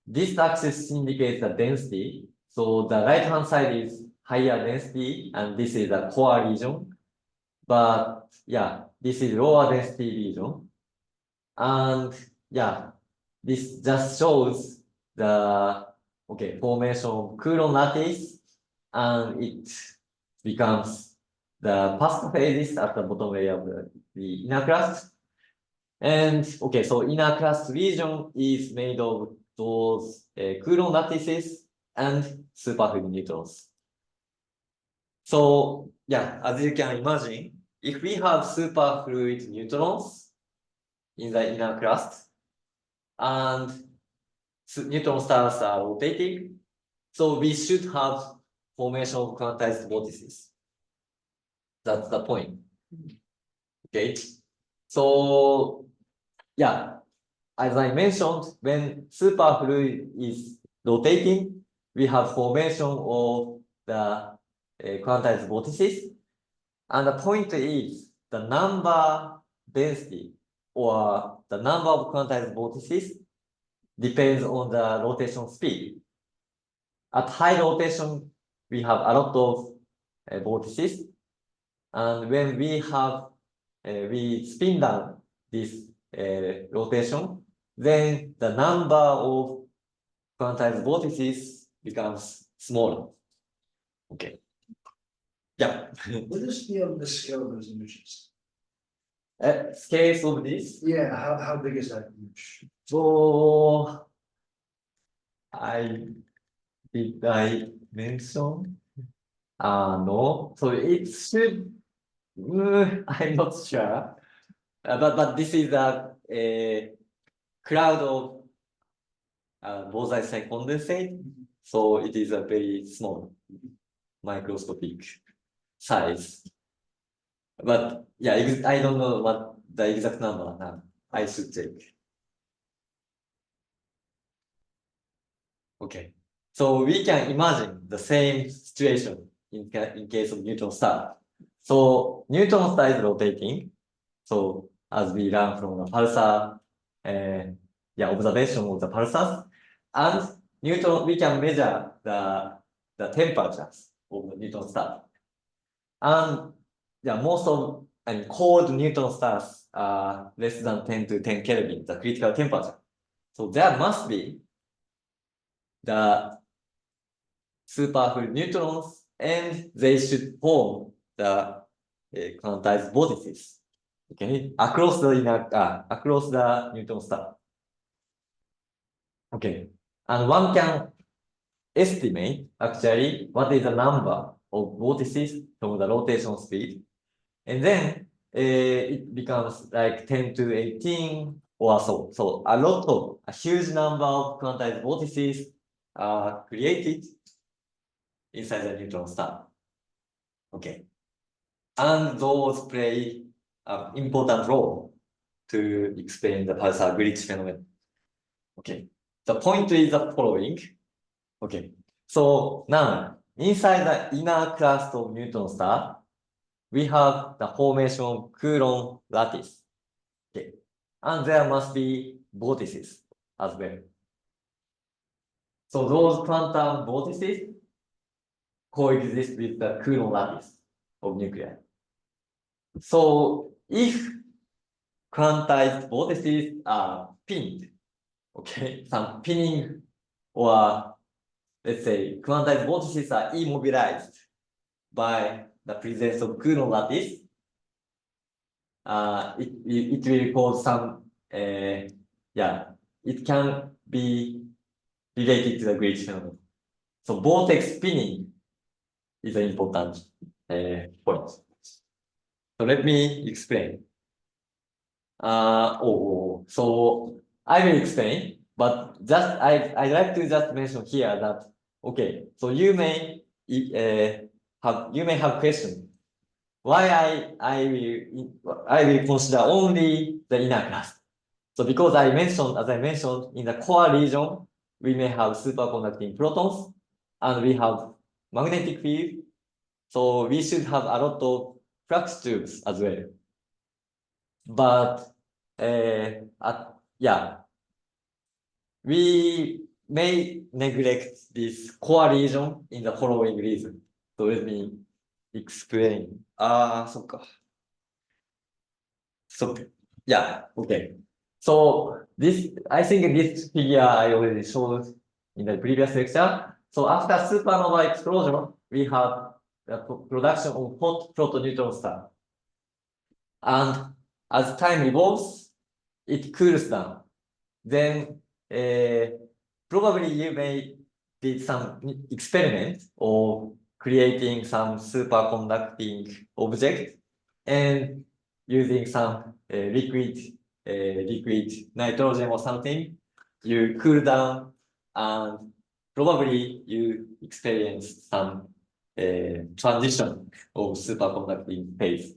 this axis indicates the density. So the right-hand side is higher density, and this is the core region. But this is lower density region. And this just shows the formation of Coulomb lattice, and it becomes the past phases at the bottom layer of the inner crust. And so inner crust region is made of those Coulomb lattices and superfluid neutrons. So as you can imagine, if we have superfluid neutrons in the inner crust and neutron stars are rotating, so we should have formation of quantized vortices. That's the point. Okay. So as I mentioned, when superfluid is rotating, we have formation of the quantized vortices. And the point is the number density or the number of quantized vortices depends on the rotation speed. at high rotation, we have a lot of vortices. And when we have, we spin down this rotation, then the number of quantized vortices becomes smaller. Okay. Yeah. What is the scale of those images? Scales of this. Yeah, how big is that image? So did I mention? No. So it should. I'm not sure. But this is a cloud of bosai condensate. So it is a very small microscopic size. But yeah, I don't know what the exact number now. I should check. Okay. So we can imagine the same situation in case of neutron star. So neutron star is rotating. So as we learn from the pulsar, observation of the pulsars, and neutron, we can measure the temperatures of the neutron star. And most of cold neutron stars are less than 10 to 10 Kelvin, the critical temperature. So there must be the superfluid neutrons, and they should form the quantized vortices. Okay, across the neutron star. Okay, and one can estimate actually what is the number of vortices from the rotation speed, and then it becomes like 10 to 18 or so. So a huge number of quantized vortices are created inside the neutron star. Okay, and those play an important role to explain the pulsar glitch phenomenon. Okay, the point is the following. Okay, so now inside the inner crust of neutron star, we have the formation of Coulomb lattice. Okay, and there must be vortices as well. So those quantum vortices coexist with the Coulomb lattice of nuclei. So if quantized vortices are pinned, okay, some pinning, or let's say quantized vortices are immobilized by the presence of Coulomb lattice, it will cause some, it can be related to the glitch phenomenon. So vortex spinning is an important point. So let me explain. So I will explain, but I'd like to just mention here that, okay, so you may have question. Why I will consider only the inner crust. So because as I mentioned, in the core region, we may have superconducting protons, and we have magnetic field. So we should have a lot of flux tubes as well. But we may neglect this core region in the following reason. So let me explain. So okay. So I think this figure I already showed in the previous lecture. So after supernova explosion, we have the production of hot protoneutron star. And as time evolves, it cools down. Then probably you may did some experiment of creating some superconducting object and using some liquid nitrogen or something, you cool down, and probably you experience some transition of superconducting phase.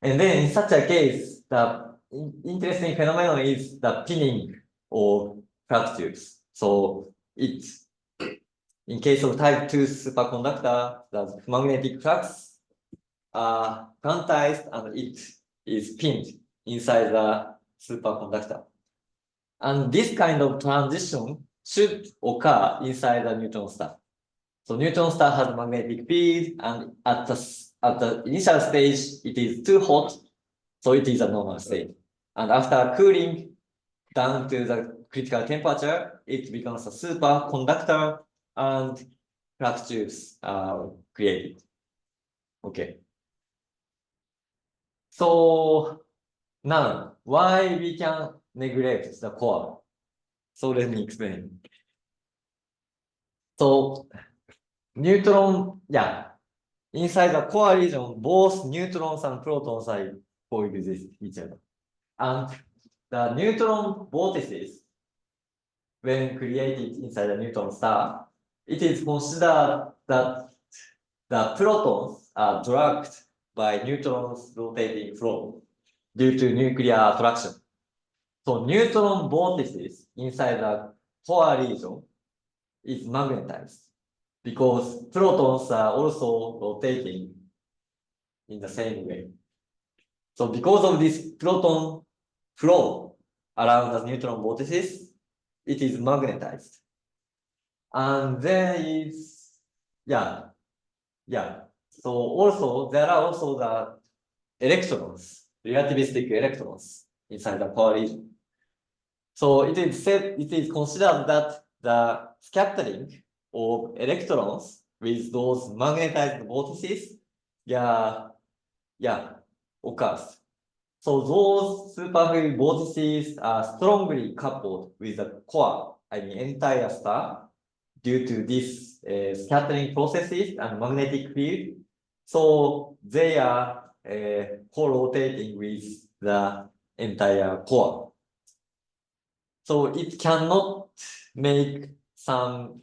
And then in such a case, the interesting phenomenon is the pinning of fractures. So in case of type 2 superconductor, the magnetic flux are quantized and it is pinned inside the superconductor. And this kind of transition should occur inside the neutron star. So neutron star has a magnetic field, and at the initial stage, it is too hot, so it is a normal state. And after cooling down to the critical temperature, it becomes a superconductor, and fractures are created. Okay. So now, why we can neglect the core? So let me explain. So neutron, inside the core region, both neutrons and protons are coexist each other. And the neutron vortices, when created inside the neutron star, it is considered that the protons are dragged by neutrons rotating flow due to nuclear attraction. So neutron vortices inside the core region is magnetized because protons are also rotating in the same way. So because of this proton flow around the neutron vortices, it is magnetized. And there is, So also, there are also the electrons, relativistic electrons inside the core region. So it is considered that the scattering of electrons with those magnetized vortices, occurs. So those superfluid vortices are strongly coupled with the core, entire star, due to these scattering processes and magnetic field. So they are co-rotating with the entire core. So it cannot make some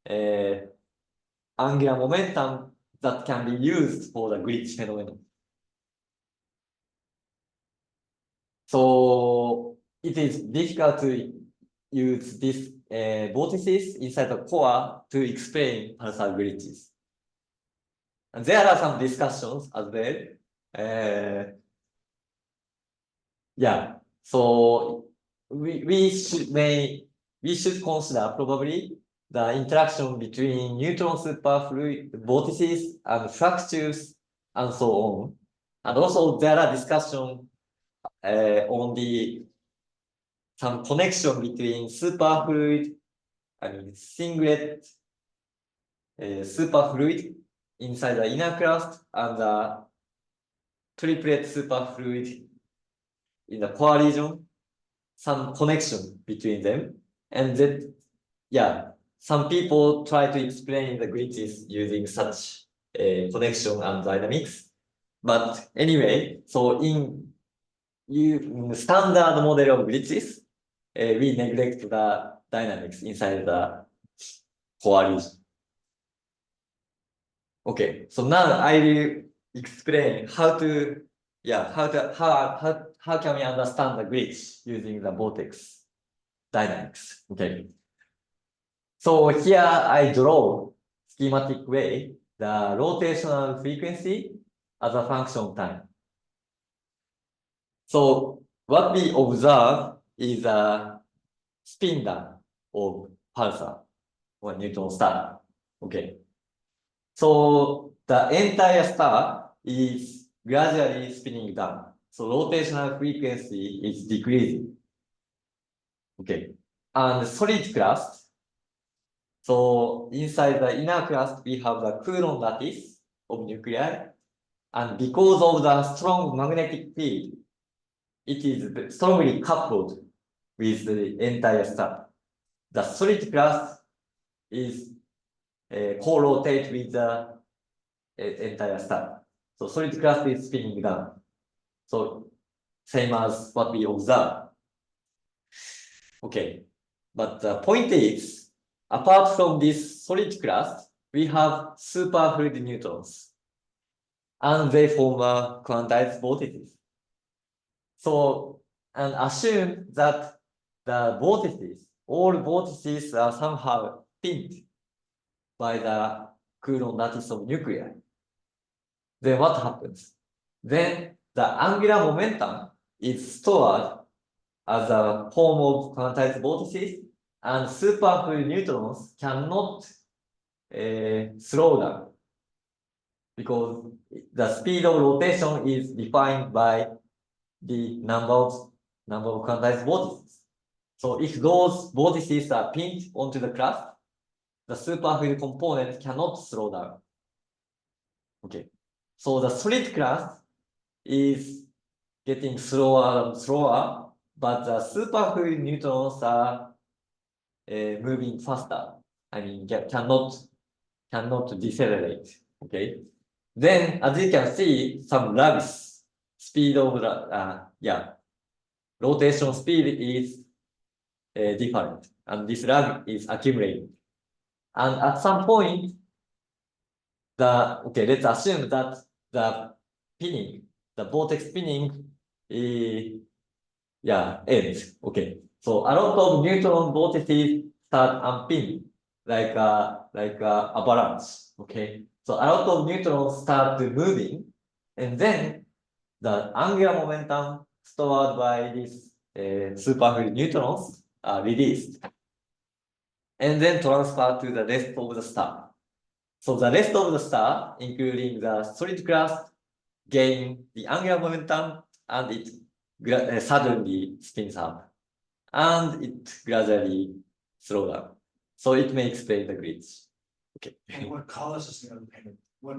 angular momentum that can be used for the glitch phenomenon. So it is difficult to use these vortices inside the core to explain pulsar glitches. And there are some discussions as well. So we should consider probably the interaction between neutron superfluid vortices and fractures and so on. And also there are discussions on some connection between superfluid, singlet superfluid inside the inner crust and the triplet superfluid in the core region, some connection between them. And that, some people try to explain the glitches using such connection and dynamics. But anyway, so in standard model of glitches, we neglect the dynamics inside the core region. Okay, so now I will explain how can we understand the glitch using the vortex dynamics. Okay. So here I draw schematic way the rotational frequency as a function of time. So what we observe is a spin down of pulsar or neutron star. Okay. So the entire star is gradually spinning down. So rotational frequency is decreasing. Okay. And solid crust. So inside the inner crust, we have the Coulomb lattice of nuclei. And because of the strong magnetic field, it is strongly coupled with the entire star. The solid crust is co-rotate with the entire star. So solid crust is spinning down. So same as what we observe. Okay, but the point is, apart from this solid crust, we have superfluid neutrons, and they form a quantized vortices. So, and assume that the vortices, all vortices are somehow pinned by the Coulomb lattice of nuclei. Then what happens? Then the angular momentum is stored as a form of quantized vortices, and superfluid neutrons cannot slow down because the speed of rotation is defined by the number of quantized vortices. So if those vortices are pinned onto the crust, the superfluid component cannot slow down. Okay. So the solid crust is getting slower and slower, but the superfluid neutrons are moving faster. I mean, cannot decelerate. Okay. Then, as you can see, some lags, speed of rotation speed is different, and this lag is accumulating. And at some point, let's assume that the pinning, the vortex pinning, ends. Okay, so a lot of neutron vortices start unpinning, like a avalanche. Okay, so a lot of neutrons start moving, and then the angular momentum stored by these superfluid neutrons are released, and then transferred to the rest of the star. So the rest of the star, including the solid crust, gain the angular momentum, and it suddenly spins up, and it gradually slows down. So it may explain the glitch. Okay. And what causes the unpinning? What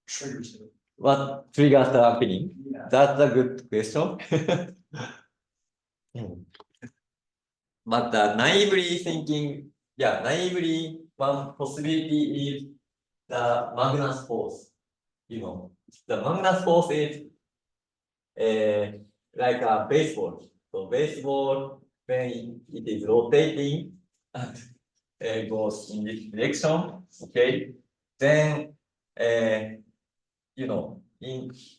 triggers it? What triggers the unpinning? Yeah. That's a good question. But naively thinking, naively, one possibility is the Magnus force. You know, the Magnus force is like a baseball. So baseball, when it is rotating, and goes in this direction. Okay, then you know, if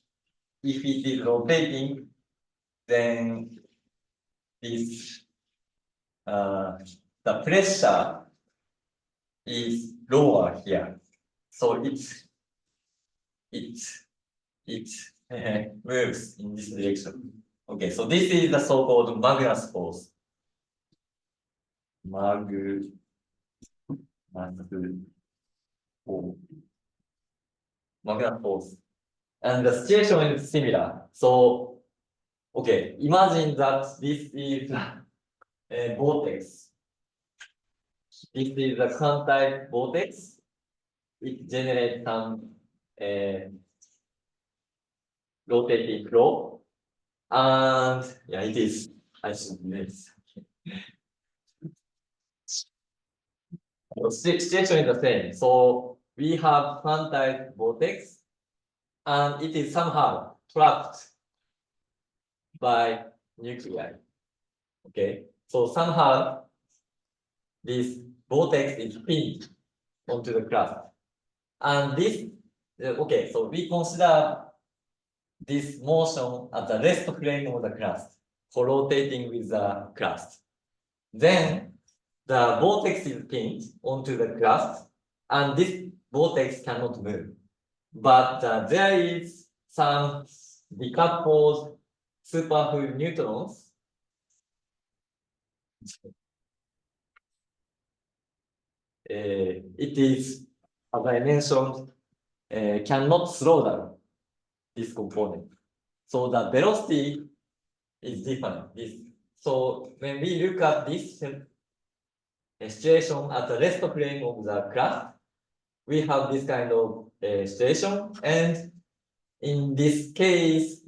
it is rotating, then this the pressure is lower here, so it moves in this direction. Okay, so this is the so-called Magnus force. Magnus force. And the situation is similar. So, okay, imagine that this is a vortex. This is a quantized vortex. It generates some rotating flow. And it is, I should miss. The situation is the same. So we have quantized vortex, and it is somehow trapped by nuclei. Okay, so somehow this vortex is pinned onto the crust, and this okay. So we consider this motion at the rest plane of the crust, co-rotating with the crust. Then the vortex is pinned onto the crust, and this vortex cannot move. But there is some decoupled superfluid neutrons. It is, as I mentioned, cannot slow down this component. So the velocity is different. So when we look at this situation at the rest plane of the crust, we have this kind of situation. And in this case,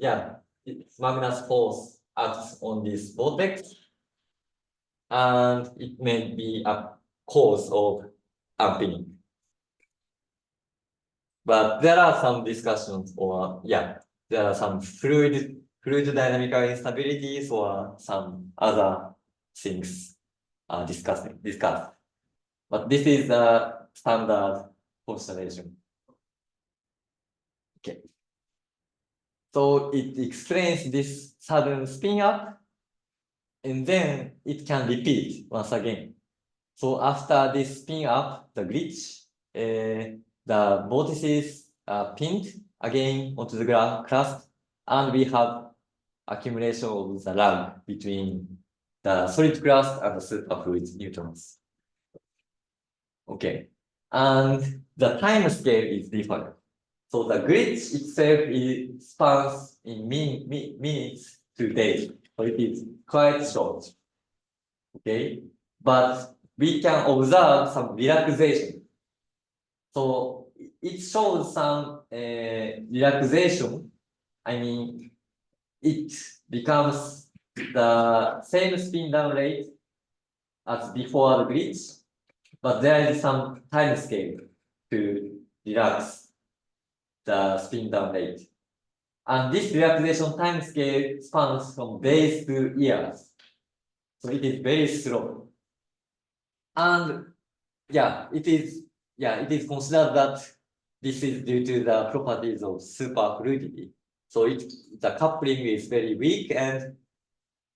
Magnus force acts on this vortex, and it may be a cause of unpinning. But there are some discussions, or there are some fluid dynamical instabilities or some other things discussed. But this is the standard consideration. Okay. So it explains this sudden spin up, and then it can repeat once again. So after this spin up, the glitch, the vortices are pinned again onto the crust, and we have accumulation of the lag between the solid crust and the superfluid neutrons. Okay, and the time scale is different. So the glitch itself spans in minutes to days. So it is quite short. Okay, but we can observe some relaxation. So it shows some relaxation. I mean, it becomes the same spin down rate as before the glitch, but there is some time scale to relax the spin down rate. And this relaxation time scale spans from days to years. So it is very slow. And it is considered that this is due to the properties of superfluidity. So the coupling is very weak and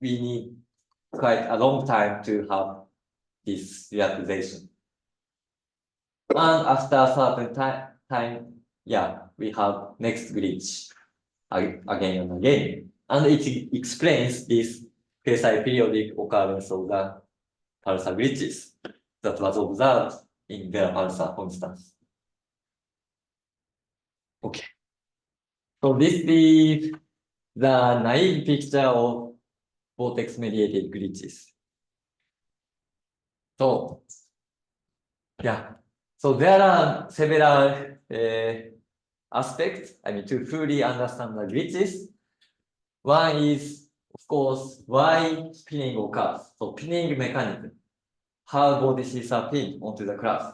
we need quite a long time to have this relaxation. And after a certain time, we have next glitch again and again. And it explains this quasi-periodic occurrence of the pulsar glitches that was observed in their pulsar, for instance. Okay. So this is the naive picture of vortex-mediated glitches. So, so there are several aspects, to fully understand the glitches. One is, of course, why pinning occurs. So pinning mechanism, how vortices are pinned onto the class.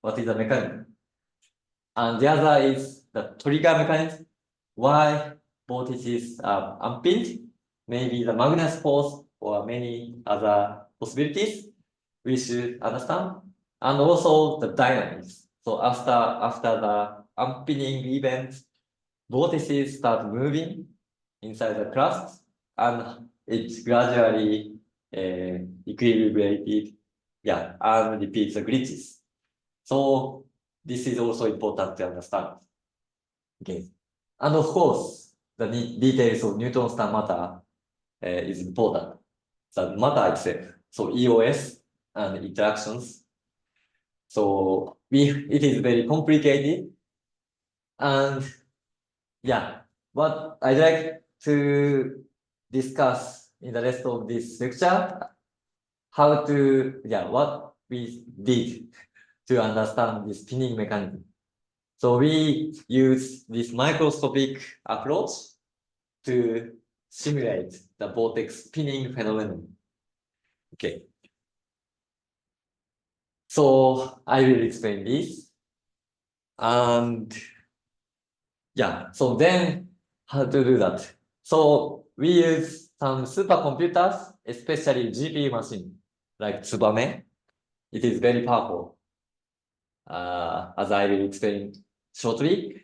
What is the mechanism? And the other is the trigger mechanism, why vortices are unpinned, maybe the Magnus force or many other possibilities we should understand, and also the dynamics. So after the unpinning event, vortices start moving inside the crust, and it's gradually equilibrated, and repeats the glitches. So this is also important to understand. Okay, and of course, the details of neutron star matter is important. The matter itself, so EOS and interactions. So it is very complicated, and what I'd like to discuss in the rest of this lecture, what we did to understand this pinning mechanism. So we use this microscopic approach to simulate the vortex spinning phenomenon. Okay. So I will explain this. And so then how to do that? So we use some supercomputers, especially GPU machine, like Tsubame. It is very powerful, as I will explain shortly.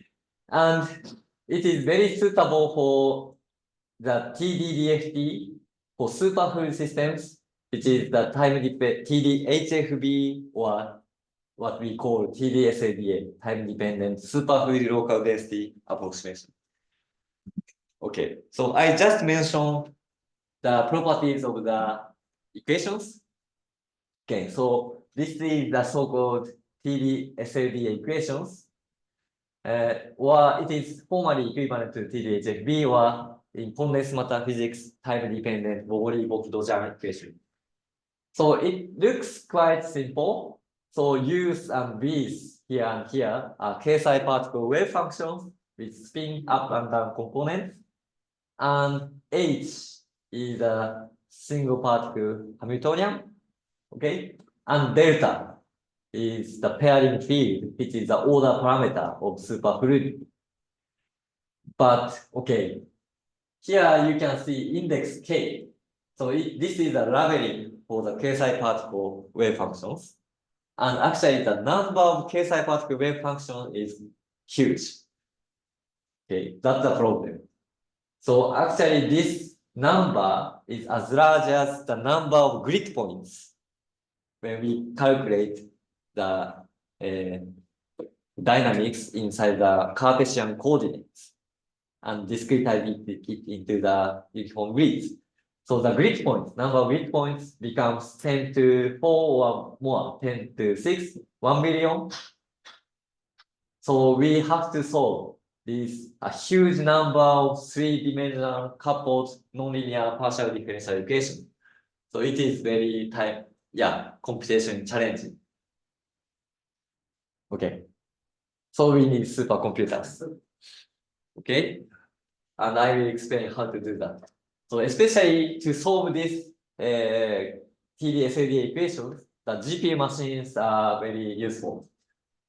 And it is very suitable for the TD-DFT for superfluid systems, which is the TD-HFB, or what we call TD-SADA, time-dependent superfluid local density approximation. Okay, so I just mentioned the properties of the equations. Okay, so this is the so-called TD-SADA equations, or it is formally equivalent to TD-HFB, or in condensed matter physics, time-dependent Bogoli-Bokdo-Jan equation. So it looks quite simple. So U's and V's here and here are KSI particle wave functions with spin up and down components. And H is a single particle Hamiltonian. Okay. And delta is the pairing field, which is the order parameter of superfluidity. But okay, here you can see index K. So this is a labeling for the KSI particle wave functions. And actually the number of KSI particle wave function is huge. Okay, that's the problem. So actually this number is as large as the number of grid points when we calculate the dynamics inside the Cartesian coordinates and discretize it into the uniform grids. So the grid points, number of grid points becomes 10 to 4 or more, 10 to 6, 1 million. So we have to solve this a huge number of three-dimensional coupled nonlinear partial differential equation. So it is very computation challenging. Okay. So we need supercomputers. Okay. And I will explain how to do that. So especially to solve this TD-SAD equations, the GPU machines are very useful.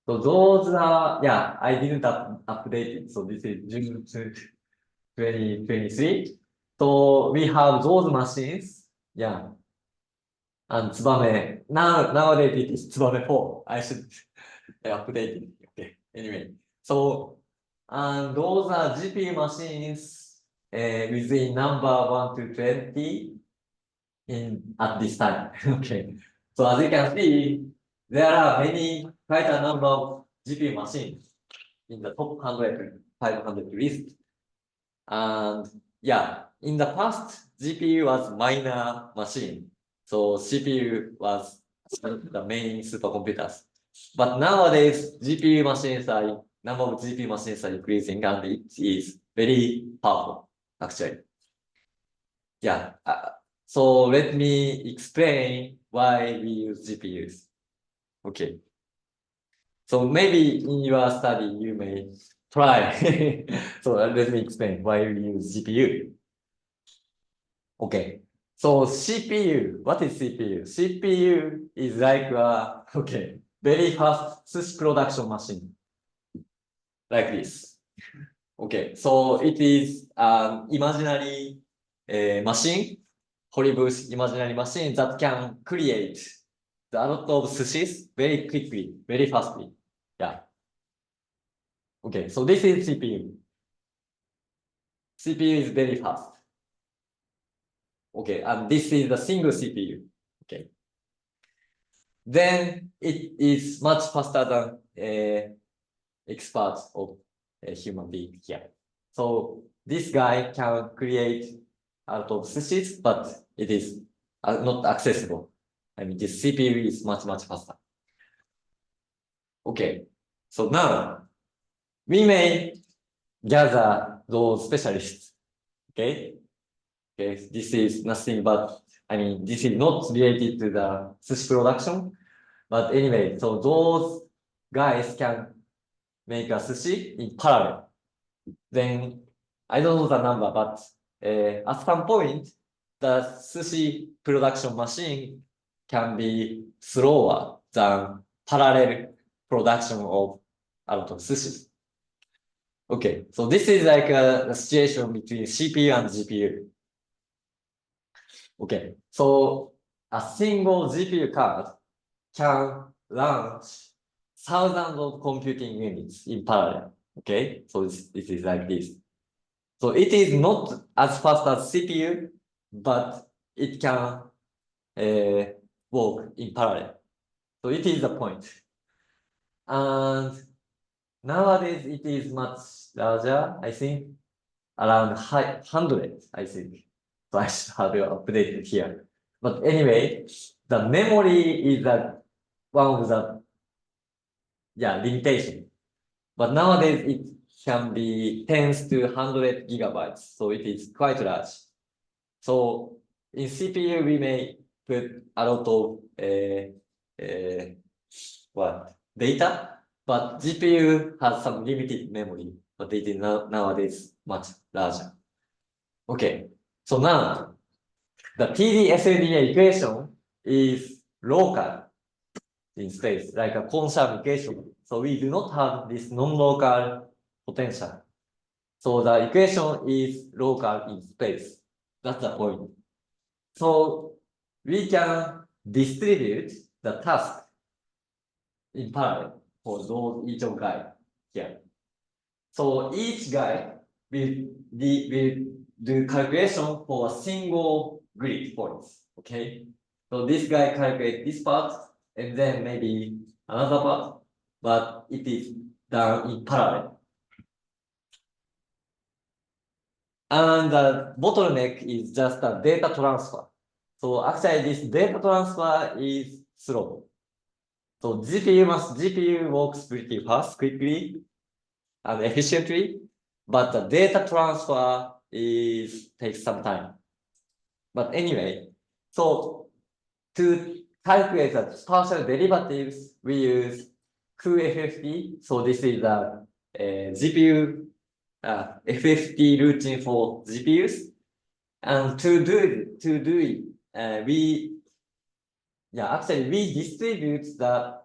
So those are, I didn't update it. So this is June 2023. So we have those machines. And Tsubame, nowadays it is Tsubame 4. I should update it. Okay. Anyway, so and those are GPU machines within number 1 to 20 at this time. Okay. So as you can see, there are quite a number of GPU machines in the top 100, 500 list. And in the past, GPU was minor machine. So CPU was the main supercomputers. But nowadays, number of GPU machines are increasing and it is very powerful, actually. So let me explain why we use GPUs. Okay. So maybe in your study, you may try. So let me explain why we use GPU. Okay. So CPU, what is CPU? CPU is like very fast sushi production machine. Like this. Okay. So it is an imaginary machine, Hollywood's imaginary machine that can create a lot of sushis very quickly, very fastly. Okay. So this is CPU. CPU is very fast. Okay, and this is the single CPU. Okay. Then it is much faster than experts of a human being here. So this guy can create out of sushis, but it is not accessible. I mean, this CPU is much faster. Okay, so now we may gather those specialists. Okay. Okay, this is nothing but, this is not related to the sushi production. But anyway, so those guys can make a sushi in parallel. Then, I don't know the number, but at some point, the sushi production machine can be slower than parallel production of a lot of sushi. Okay, so this is like a situation between CPU and GPU. Okay, so a single GPU card can launch thousands of computing units in parallel. Okay, so this is like this. So it is not as fast as CPU, but it can work in parallel. So it is the point. And nowadays it is much larger, I think, around 100, I think. So I should have it updated here. But anyway, the memory is one of the limitation. But nowadays it can be tens to 100 gigabytes. So it is quite large. So in CPU, we may put a lot of data, but GPU has some limited memory, but it is nowadays much larger. Okay, so now the TD-SAD equation is local in space, like a conserved equation. So we do not have this non-local potential. So the equation is local in space. That's the point. So we can distribute the task in parallel for each of guy here. So each guy will do calculation for a single grid points. Okay. So this guy calculates this part and then maybe another part, but it is done in parallel. And the bottleneck is just a data transfer. So actually this data transfer is slow. So GPU works pretty fast, quickly, and efficiently, but the data transfer takes some time. But anyway, so to calculate the partial derivatives, we use QFFT. So this is the GPU FFT routine for GPUs. And to do it, we distribute the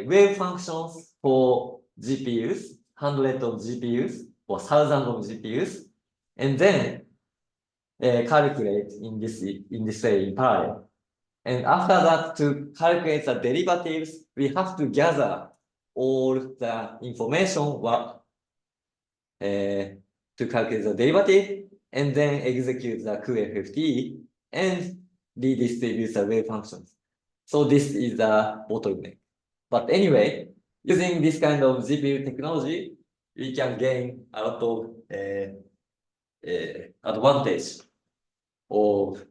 wave functions for GPUs, hundreds of GPUs or thousands of GPUs, and then calculate in this way in parallel. And after that, to calculate the derivatives, we have to gather all the information to calculate the derivative, and then execute the QFFT and redistribute the wave functions. So this is the bottleneck. But anyway, using this kind of GPU technology, we can gain a lot of advantage of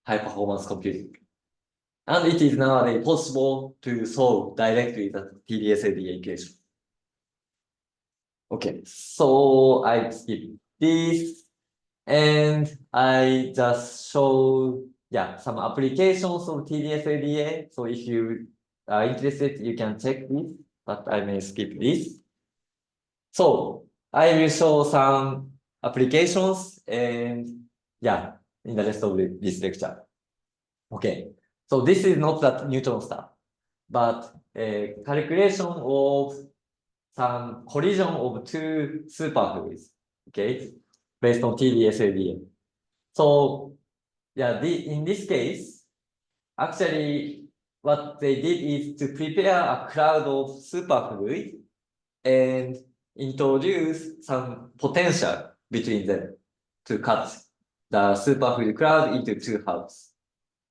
high performance computing. And it is nowadays possible to solve directly the TD-SADA equation. Okay, so I skip this and I just show some applications of TD-SADA. So if you are interested, you can check this, but I may skip this. So I will show some applications and in the rest of this lecture. Okay, so this is not that neutron star, but a calculation of some collision of two superfluids, okay, based on TD-SADA. So in this case, actually what they did is to prepare a cloud of superfluid and introduce some potential between them to cut the superfluid cloud into two halves.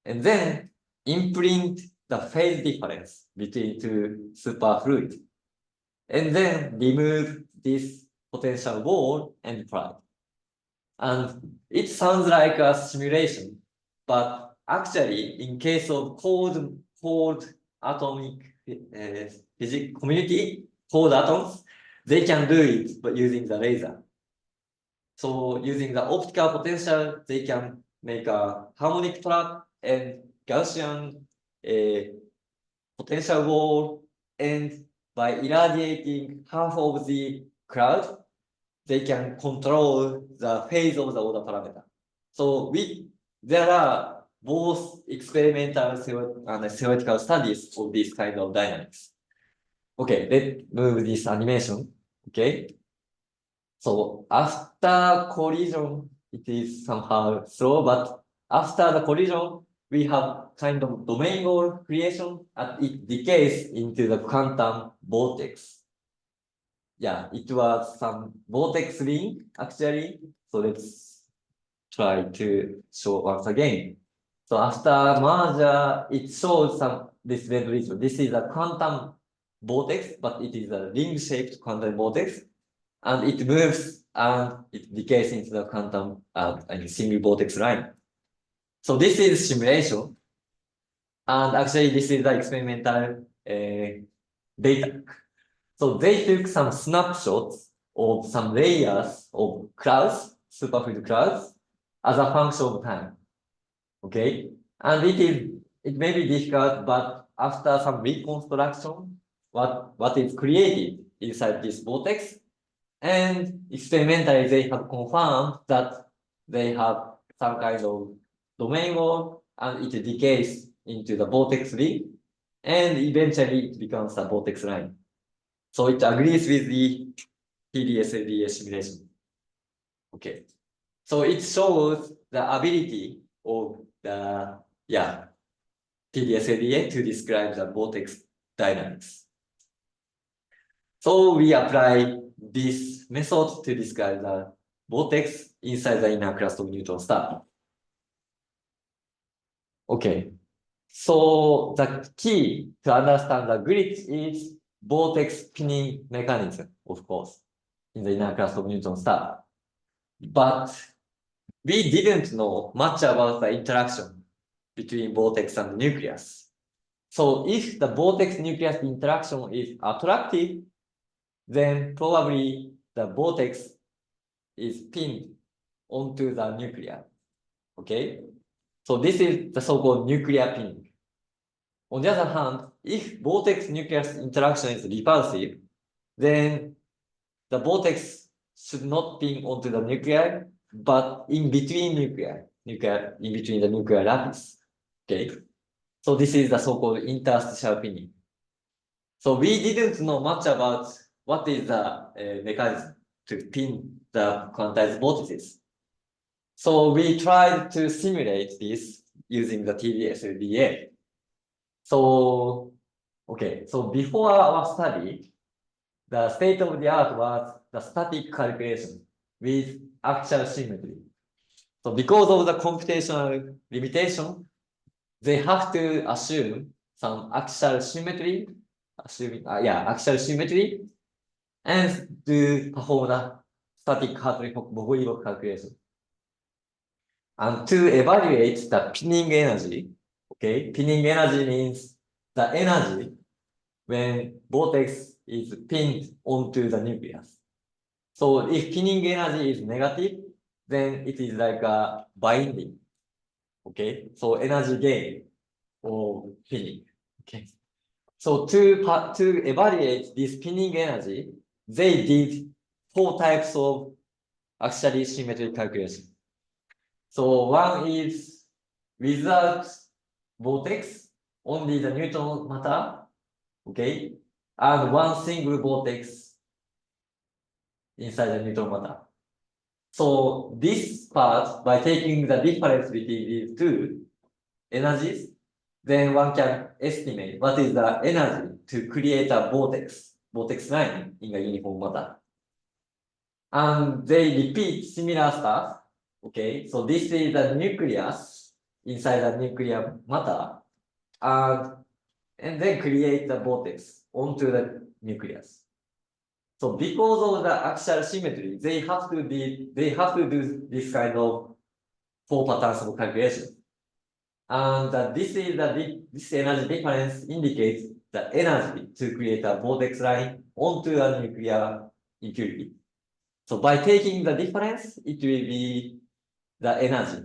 And then imprint the phase difference between two superfluids. And then remove this potential wall and plug. And it sounds like a simulation, but actually, in case of cold atomic physics community, cold atoms, they can do it by using the laser. So using the optical potential, they can make a harmonic trap and Gaussian potential wall, and by irradiating half of the cloud, they can control the phase of the order parameter. So there are both experimental and theoretical studies of this kind of dynamics. Okay, let's move this animation. Okay. So after collision, it is somehow slow, but after the collision, we have kind of domain wall creation, and it decays into the quantum vortex. It was some vortex ring actually. So let's try to show once again. So after merger, it shows this red region. This is a quantum vortex, but it is a ring-shaped quantum vortex, and it moves and it decays into the quantum single vortex line. So this is simulation, and actually this is the experimental data. So they took some snapshots of some layers of clouds, superfluid clouds, as a function of time. Okay, and it may be difficult, but after some reconstruction, what is created inside this vortex, and experimentally they have confirmed that they have some kind of domain wall, and it decays into the vortex ring, and eventually it becomes a vortex line. So it agrees with the TD-SADA simulation. Okay. So it shows the ability of the TD-SADA to describe the vortex dynamics. So we apply this method to describe the vortex inside the inner crust of neutron star. Okay. So the key to understand the glitch is vortex spinning mechanism, of course, in the inner crust of neutron star. But we didn't know much about the interaction between vortex and nucleus. So if the vortex-nucleus interaction is attractive, then probably the vortex is pinned onto the nucleus. Okay? So this is the so-called nuclear pinning. On the other hand, if vortex-nucleus interaction is repulsive, then the vortex should not pin onto the nuclei, but in between in between the nuclear lattice. Okay? So this is the so-called interstitial pinning. So we didn't know much about what is the mechanism to pin the quantized vortices. So we tried to simulate this using the TDS-LDA. So, okay, so before our study, the state of the art was the static calculation with axial symmetry. So because of the computational limitation, they have to assume some axial symmetry, axial symmetry, and to perform the static Hartree-Fock calculation. And to evaluate the pinning energy, okay, pinning energy means the energy when vortex is pinned onto the nucleus. So if pinning energy is negative, then it is like a binding. Okay, so energy gain or pinning. Okay, so to evaluate this pinning energy, they did 4 types of axially symmetric calculation. So one is without vortex, only the neutron matter. Okay, and one single vortex inside the neutron matter. So this part, by taking the difference between these two energies, then one can estimate what is the energy to create a vortex line in a uniform matter. And they repeat similar stuff. Okay, so this is the nucleus inside the nuclear matter, and then create the vortex onto the nucleus. So because of the axial symmetry, they have to do this kind of 4 patterns of calculation. And this energy difference indicates the energy to create a vortex line onto a nuclear impurity. So by taking the difference, it will be the energy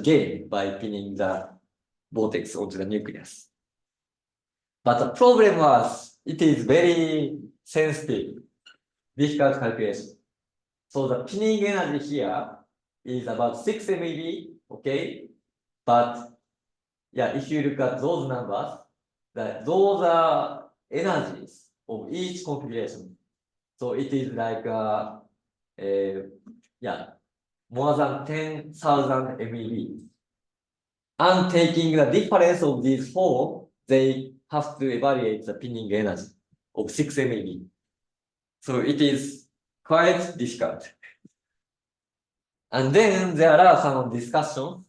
gain by pinning the vortex onto the nucleus. But the problem was it is very sensitive, difficult calculation. So the pinning energy here is about 6 MeV, okay? But yeah, if you look at those numbers, those are energies of each configuration. So it is like, more than 10,000 MeV. And taking the difference of these 4, they have to evaluate the pinning energy of 6 MeV. So it is quite difficult. And then there are some discussions,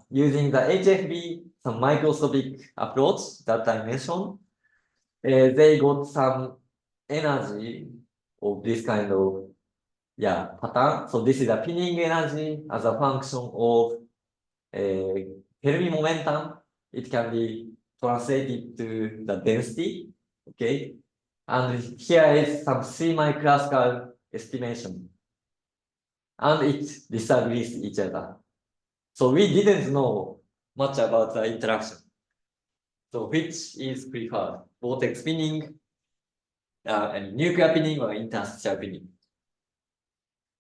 using the HFB, some microscopic approach that I mentioned. They got some energy of this kind of pattern. So this is a pinning energy as a function of Fermi momentum. It can be translated to the density. Okay, and here is some semi-classical estimation, and it disagrees each other. So we didn't know much about the interaction. So which is preferred, vortex pinning, and nuclear pinning or interstitial pinning?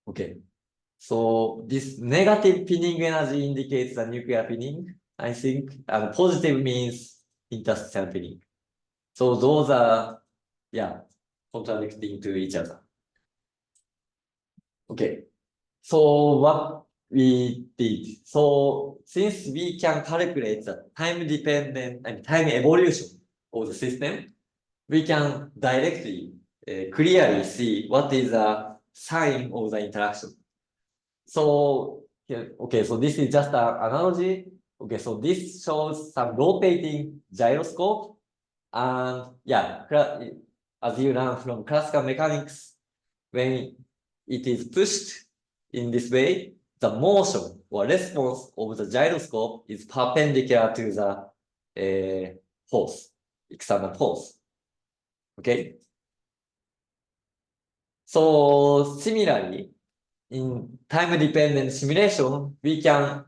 Okay. So this negative pinning energy indicates the nuclear pinning, I think, and positive means interstitial pinning. So those are, contradicting to each other. Okay. So what we did. So since we can calculate the time-dependent and time evolution of the system, we can directly, clearly see what is the sign of the interaction. So, okay, so this is just an analogy. Okay, so this shows some rotating gyroscope. And as you learn from classical mechanics, when it is pushed in this way, the motion or response of the gyroscope is perpendicular to the force, external force. Okay. So similarly, in time-dependent simulation, we can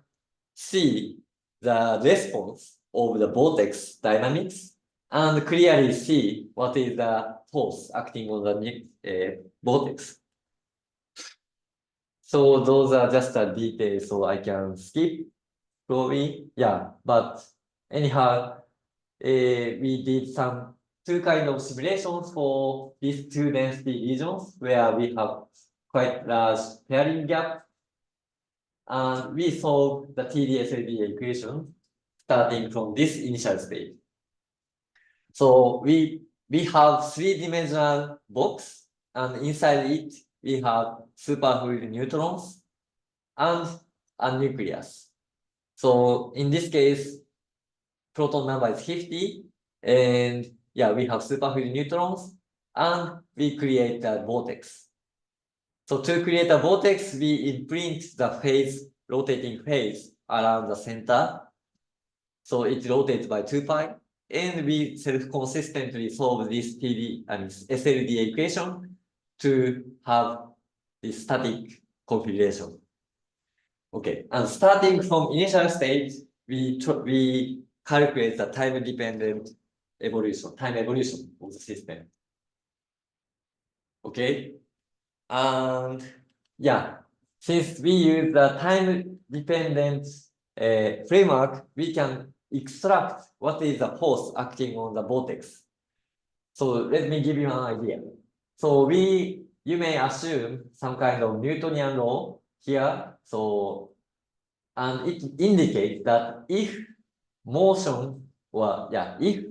see the response of the vortex dynamics and clearly see what is the force acting on the vortex. So those are just the details, so I can skip probably. Yeah, but anyhow, we did two kind of simulations for these two density regions where we have quite large pairing gap. And we solve the TD-SLD equation starting from this initial state. So we have three-dimensional box, and inside it we have superfluid neutrons and a nucleus. So in this case, proton number is 50, and yeah, we have superfluid neutrons, and we create a vortex. So to create a vortex, we imprint the phase, rotating phase around the center. So it rotates by 2 pi, and we self-consistently solve this TD and SLD equation to have this static configuration. Okay, and starting from initial state, we calculate the time-dependent evolution, time evolution of the system. Okay, and yeah, since we use the time-dependent framework, we can extract what is the force acting on the vortex. So let me give you an idea. So you may assume some kind of Newtonian law here. So, and it indicates that if motion or if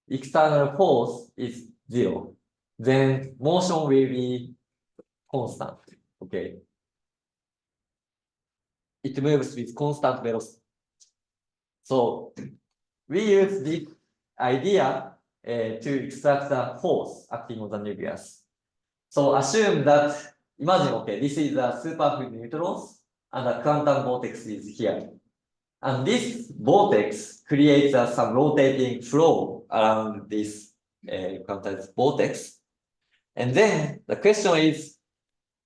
external force is 0, then motion will be constant. Okay. It moves with constant velocity. So we use this idea to extract the force acting on the nucleus. So assume that, imagine, okay, this is the superfluid neutrons and the quantum vortex is here. And this vortex creates some rotating flow around this quantum vortex. And then the question is,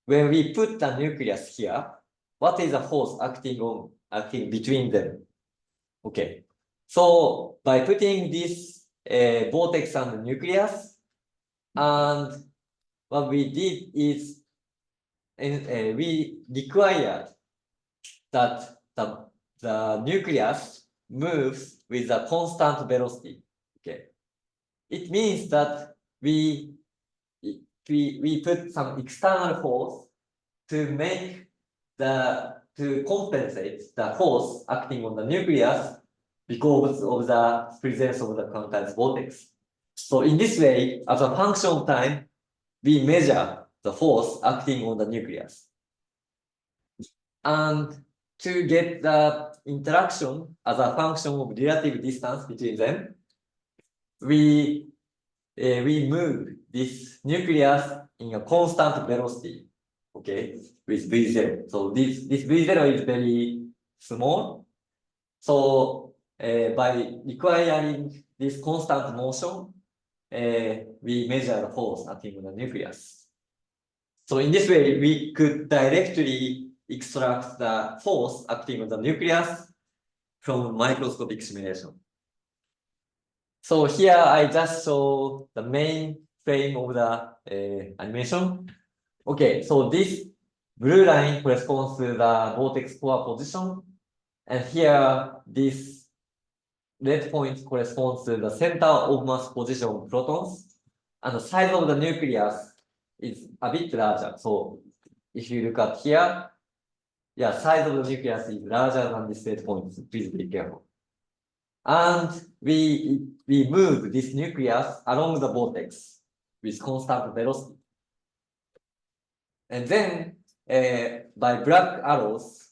when we put the nucleus here, what is the force acting between them? Okay. So by putting this vortex and the nucleus, and what we did is we required that the nucleus moves with a constant velocity. Okay. It means that we put some external force to compensate the force acting on the nucleus because of the presence of the quantized vortex. So in this way, as a function of time, we measure the force acting on the nucleus. And to get the interaction as a function of relative distance between them, we move this nucleus in a constant velocity, okay, with V0. So this V0 is very small. So by requiring this constant motion, we measure the force acting on the nucleus. So in this way, we could directly extract the force acting on the nucleus from microscopic simulation. So here I just show the main frame of the animation. Okay, so this blue line corresponds to the vortex core position. And here, this red point corresponds to the center of mass position of protons. And the size of the nucleus is a bit larger. So if you look at here, yeah, size of the nucleus is larger than this red point. Please be careful. And we move this nucleus along the vortex with constant velocity. And then by black arrows,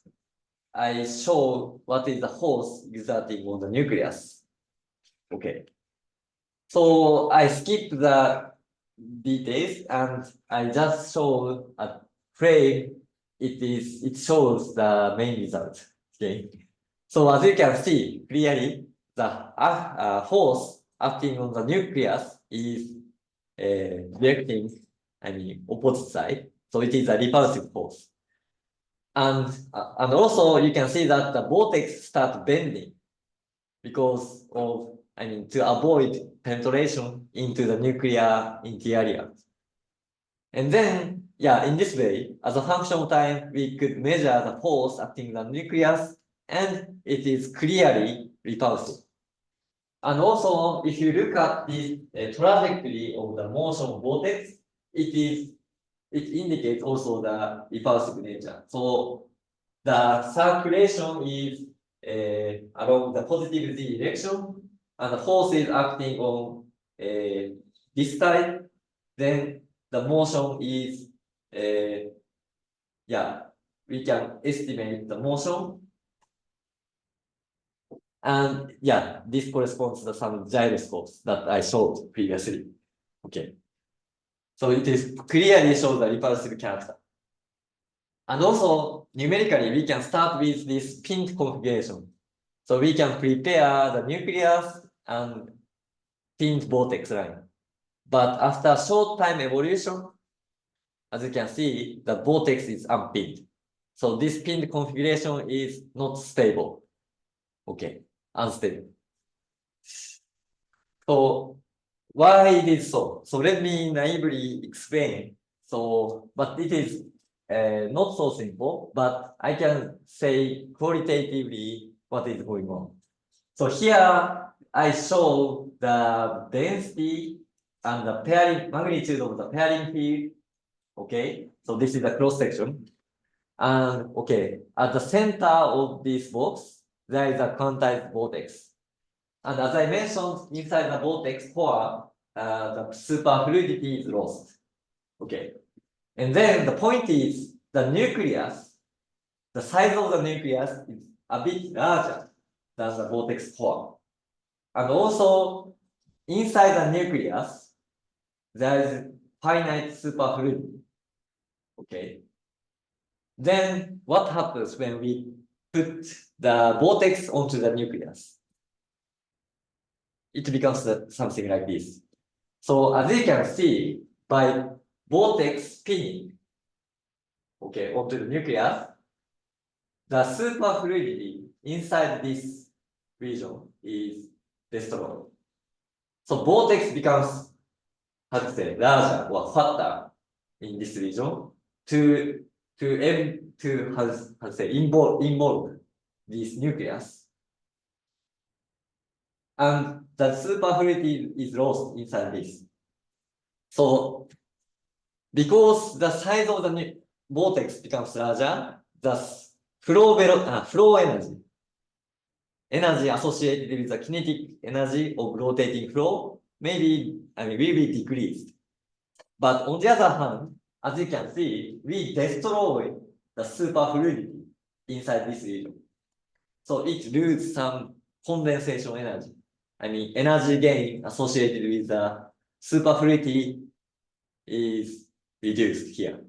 I show what is the force exerting on the nucleus. Okay. So I skip the details and I just show a frame it shows the main result. Okay. So as you can see clearly, the force acting on the nucleus is directing, opposite side. So it is a repulsive force. And also you can see that the vortex start bending because of, to avoid penetration into the nuclear interior. And then, yeah, in this way, as a function of time, we could measure the force acting on the nucleus, and it is clearly repulsive. And also, if you look at the trajectory of the motion of vortex, it indicates also the repulsive nature. So the circulation is along the positive z direction, and the force is acting on this side. Then the motion is, yeah, we can estimate the motion. And yeah, this corresponds to some gyroscopes that I showed previously. Okay. So it is clearly shows the repulsive character. And also, numerically, we can start with this pinned configuration. So we can prepare the nucleus and pinned vortex line. But after short time evolution, as you can see, the vortex is unpinned. So this pinned configuration is not stable. Okay, unstable. So why it is so? So let me naively explain. So, but it is not so simple, but I can say qualitatively what is going on. So here I show the density and the pairing magnitude of the pairing field. Okay, so this is the cross section. And okay, at the center of this box, there is a quantized vortex. And as I mentioned, inside the vortex core, the superfluidity is lost. Okay. And then the point is the nucleus, the size of the nucleus is a bit larger than the vortex core. And also, inside the nucleus, there is finite superfluidity. Okay. Then what happens when we put the vortex onto the nucleus? It becomes something like this. So as you can see, by vortex spinning, okay, onto the nucleus, the superfluidity inside this region is destroyed. So vortex becomes, how to say, larger or fatter in this region to how to say involve this nucleus. And the superfluidity is lost inside this. So because the size of the vortex becomes larger, the flow energy associated with the kinetic energy of rotating flow maybe will be decreased. But on the other hand, as you can see, we destroy the superfluidity inside this region. So it loses some condensation energy. Energy gain associated with the superfluidity is reduced here.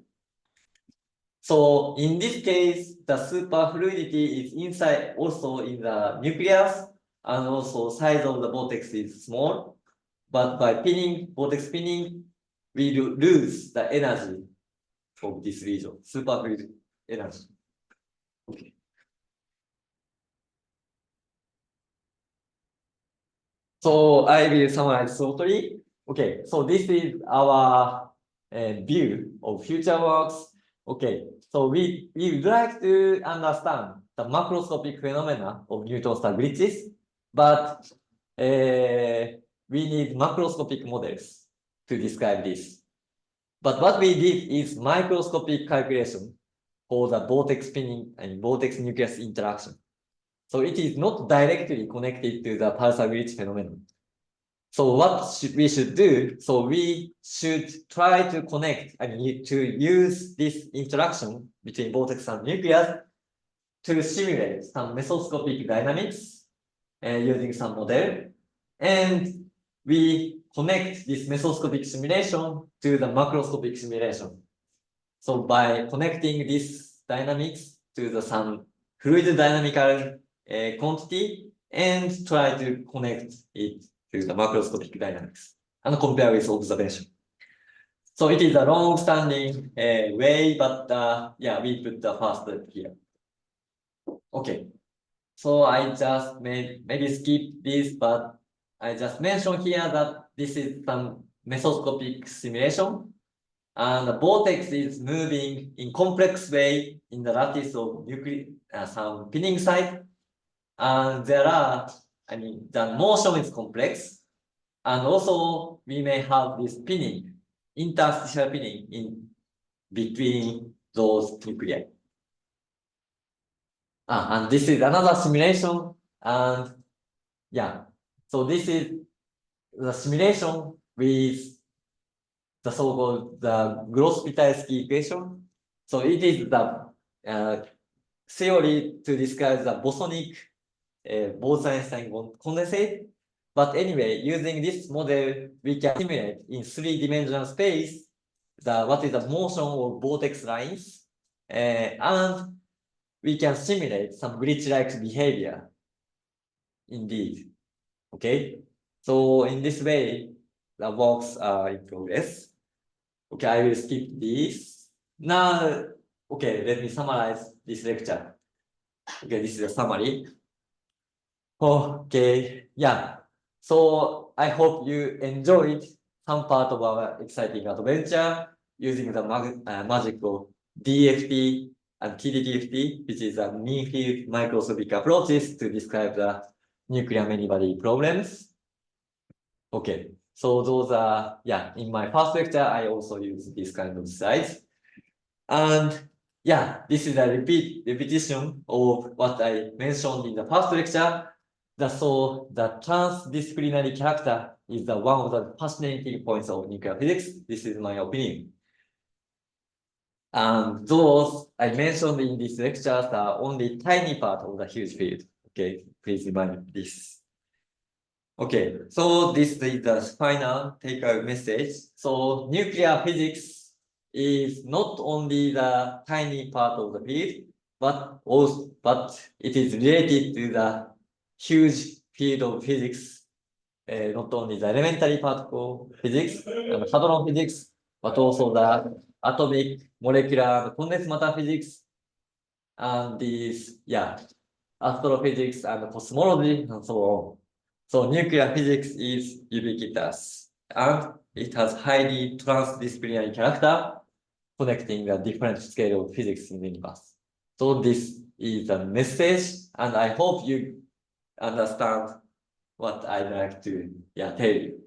So in this case, the superfluidity is inside also in the nucleus, and also size of the vortex is small. But by vortex spinning, we lose the energy of this region, superfluid energy. Okay. So I will summarize shortly. Okay, so this is our view of future works. Okay, so we would like to understand the macroscopic phenomena of Newton-star glitches, but we need macroscopic models to describe this. But what we did is microscopic calculation for the vortex spinning and vortex nucleus interaction. So it is not directly connected to the pulsar glitch phenomenon. So what we should do? So we should try to connect and to use this interaction between vortex and nucleus to simulate some mesoscopic dynamics using some model. And we connect this mesoscopic simulation to the macroscopic simulation. So by connecting this dynamics to the some fluid dynamical quantity and try to connect it to the macroscopic dynamics and compare with observation. So it is a long-standing way, but yeah, we put the first step here. Okay. So I just maybe skip this, but I just mentioned here that this is some mesoscopic simulation. And the vortex is moving in complex way in the lattice of some pinning site. And there are, the motion is complex. And also we may have this pinning, interstitial pinning in between those nuclei. And this is another simulation. And yeah, so this is the simulation with the so-called the Gross-Vitaevsky equation. So it is the theory to describe the bosonic Bose-Einstein condensate. But anyway, using this model, we can simulate in three-dimensional space what is the motion of vortex lines, and we can simulate some glitch-like behavior. Indeed. Okay. So in this way, the works are in progress. Okay, I will skip this. Now, okay, let me summarize this lecture. Okay, this is a summary. Okay, yeah. So I hope you enjoyed some part of our exciting adventure using the magic of DFT and TDDFT, which is a mean field microscopic approaches to describe the nuclear many body problems. Okay, so those are, yeah, in my first lecture, I also use this kind of slides. And yeah, this is a repetition of what I mentioned in the first lecture. So the transdisciplinary character is one of the fascinating points of nuclear physics. This is my opinion. And those I mentioned in these lectures are only tiny part of the huge field. Okay, please remember this. Okay, so this is the final takeaway message. So nuclear physics is not only the tiny part of the field, but it is related to the huge field of physics, not only the elementary particle physics and hadron physics, but also the atomic, molecular, condensed matter physics, and these, yeah, astrophysics and cosmology, and so on. So nuclear physics is ubiquitous, and it has highly transdisciplinary character, connecting the different scale of physics in the universe. So this is a message, and I hope you understand what I'd like to tell you.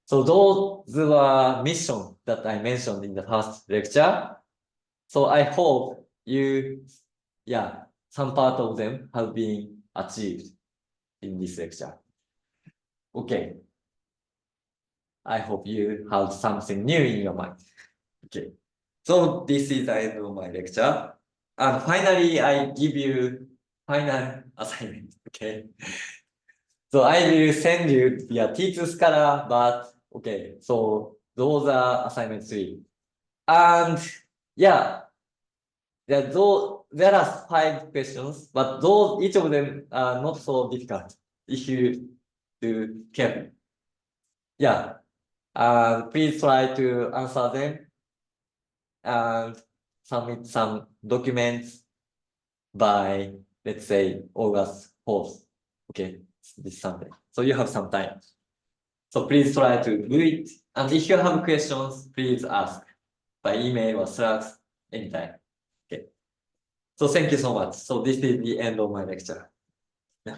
So those were missions that I mentioned in the first lecture. So I hope you, some part of them have been achieved in this lecture. Okay. I hope you have something new in your mind. Okay. So this is the end of my lecture. And finally, I give you final assignment. Okay. So I will send you via T2 Scala, but okay. So those are assignment 3. And yeah, there are 5 questions, but each of them are not so difficult if you do carefully. Yeah. Please try to answer them and submit some documents by, let's say, August 4th. Okay, this Sunday. So you have some time. So please try to do it. And if you have questions, please ask by email or Slack anytime. Okay. So thank you so much. So this is the end of my lecture. Yeah.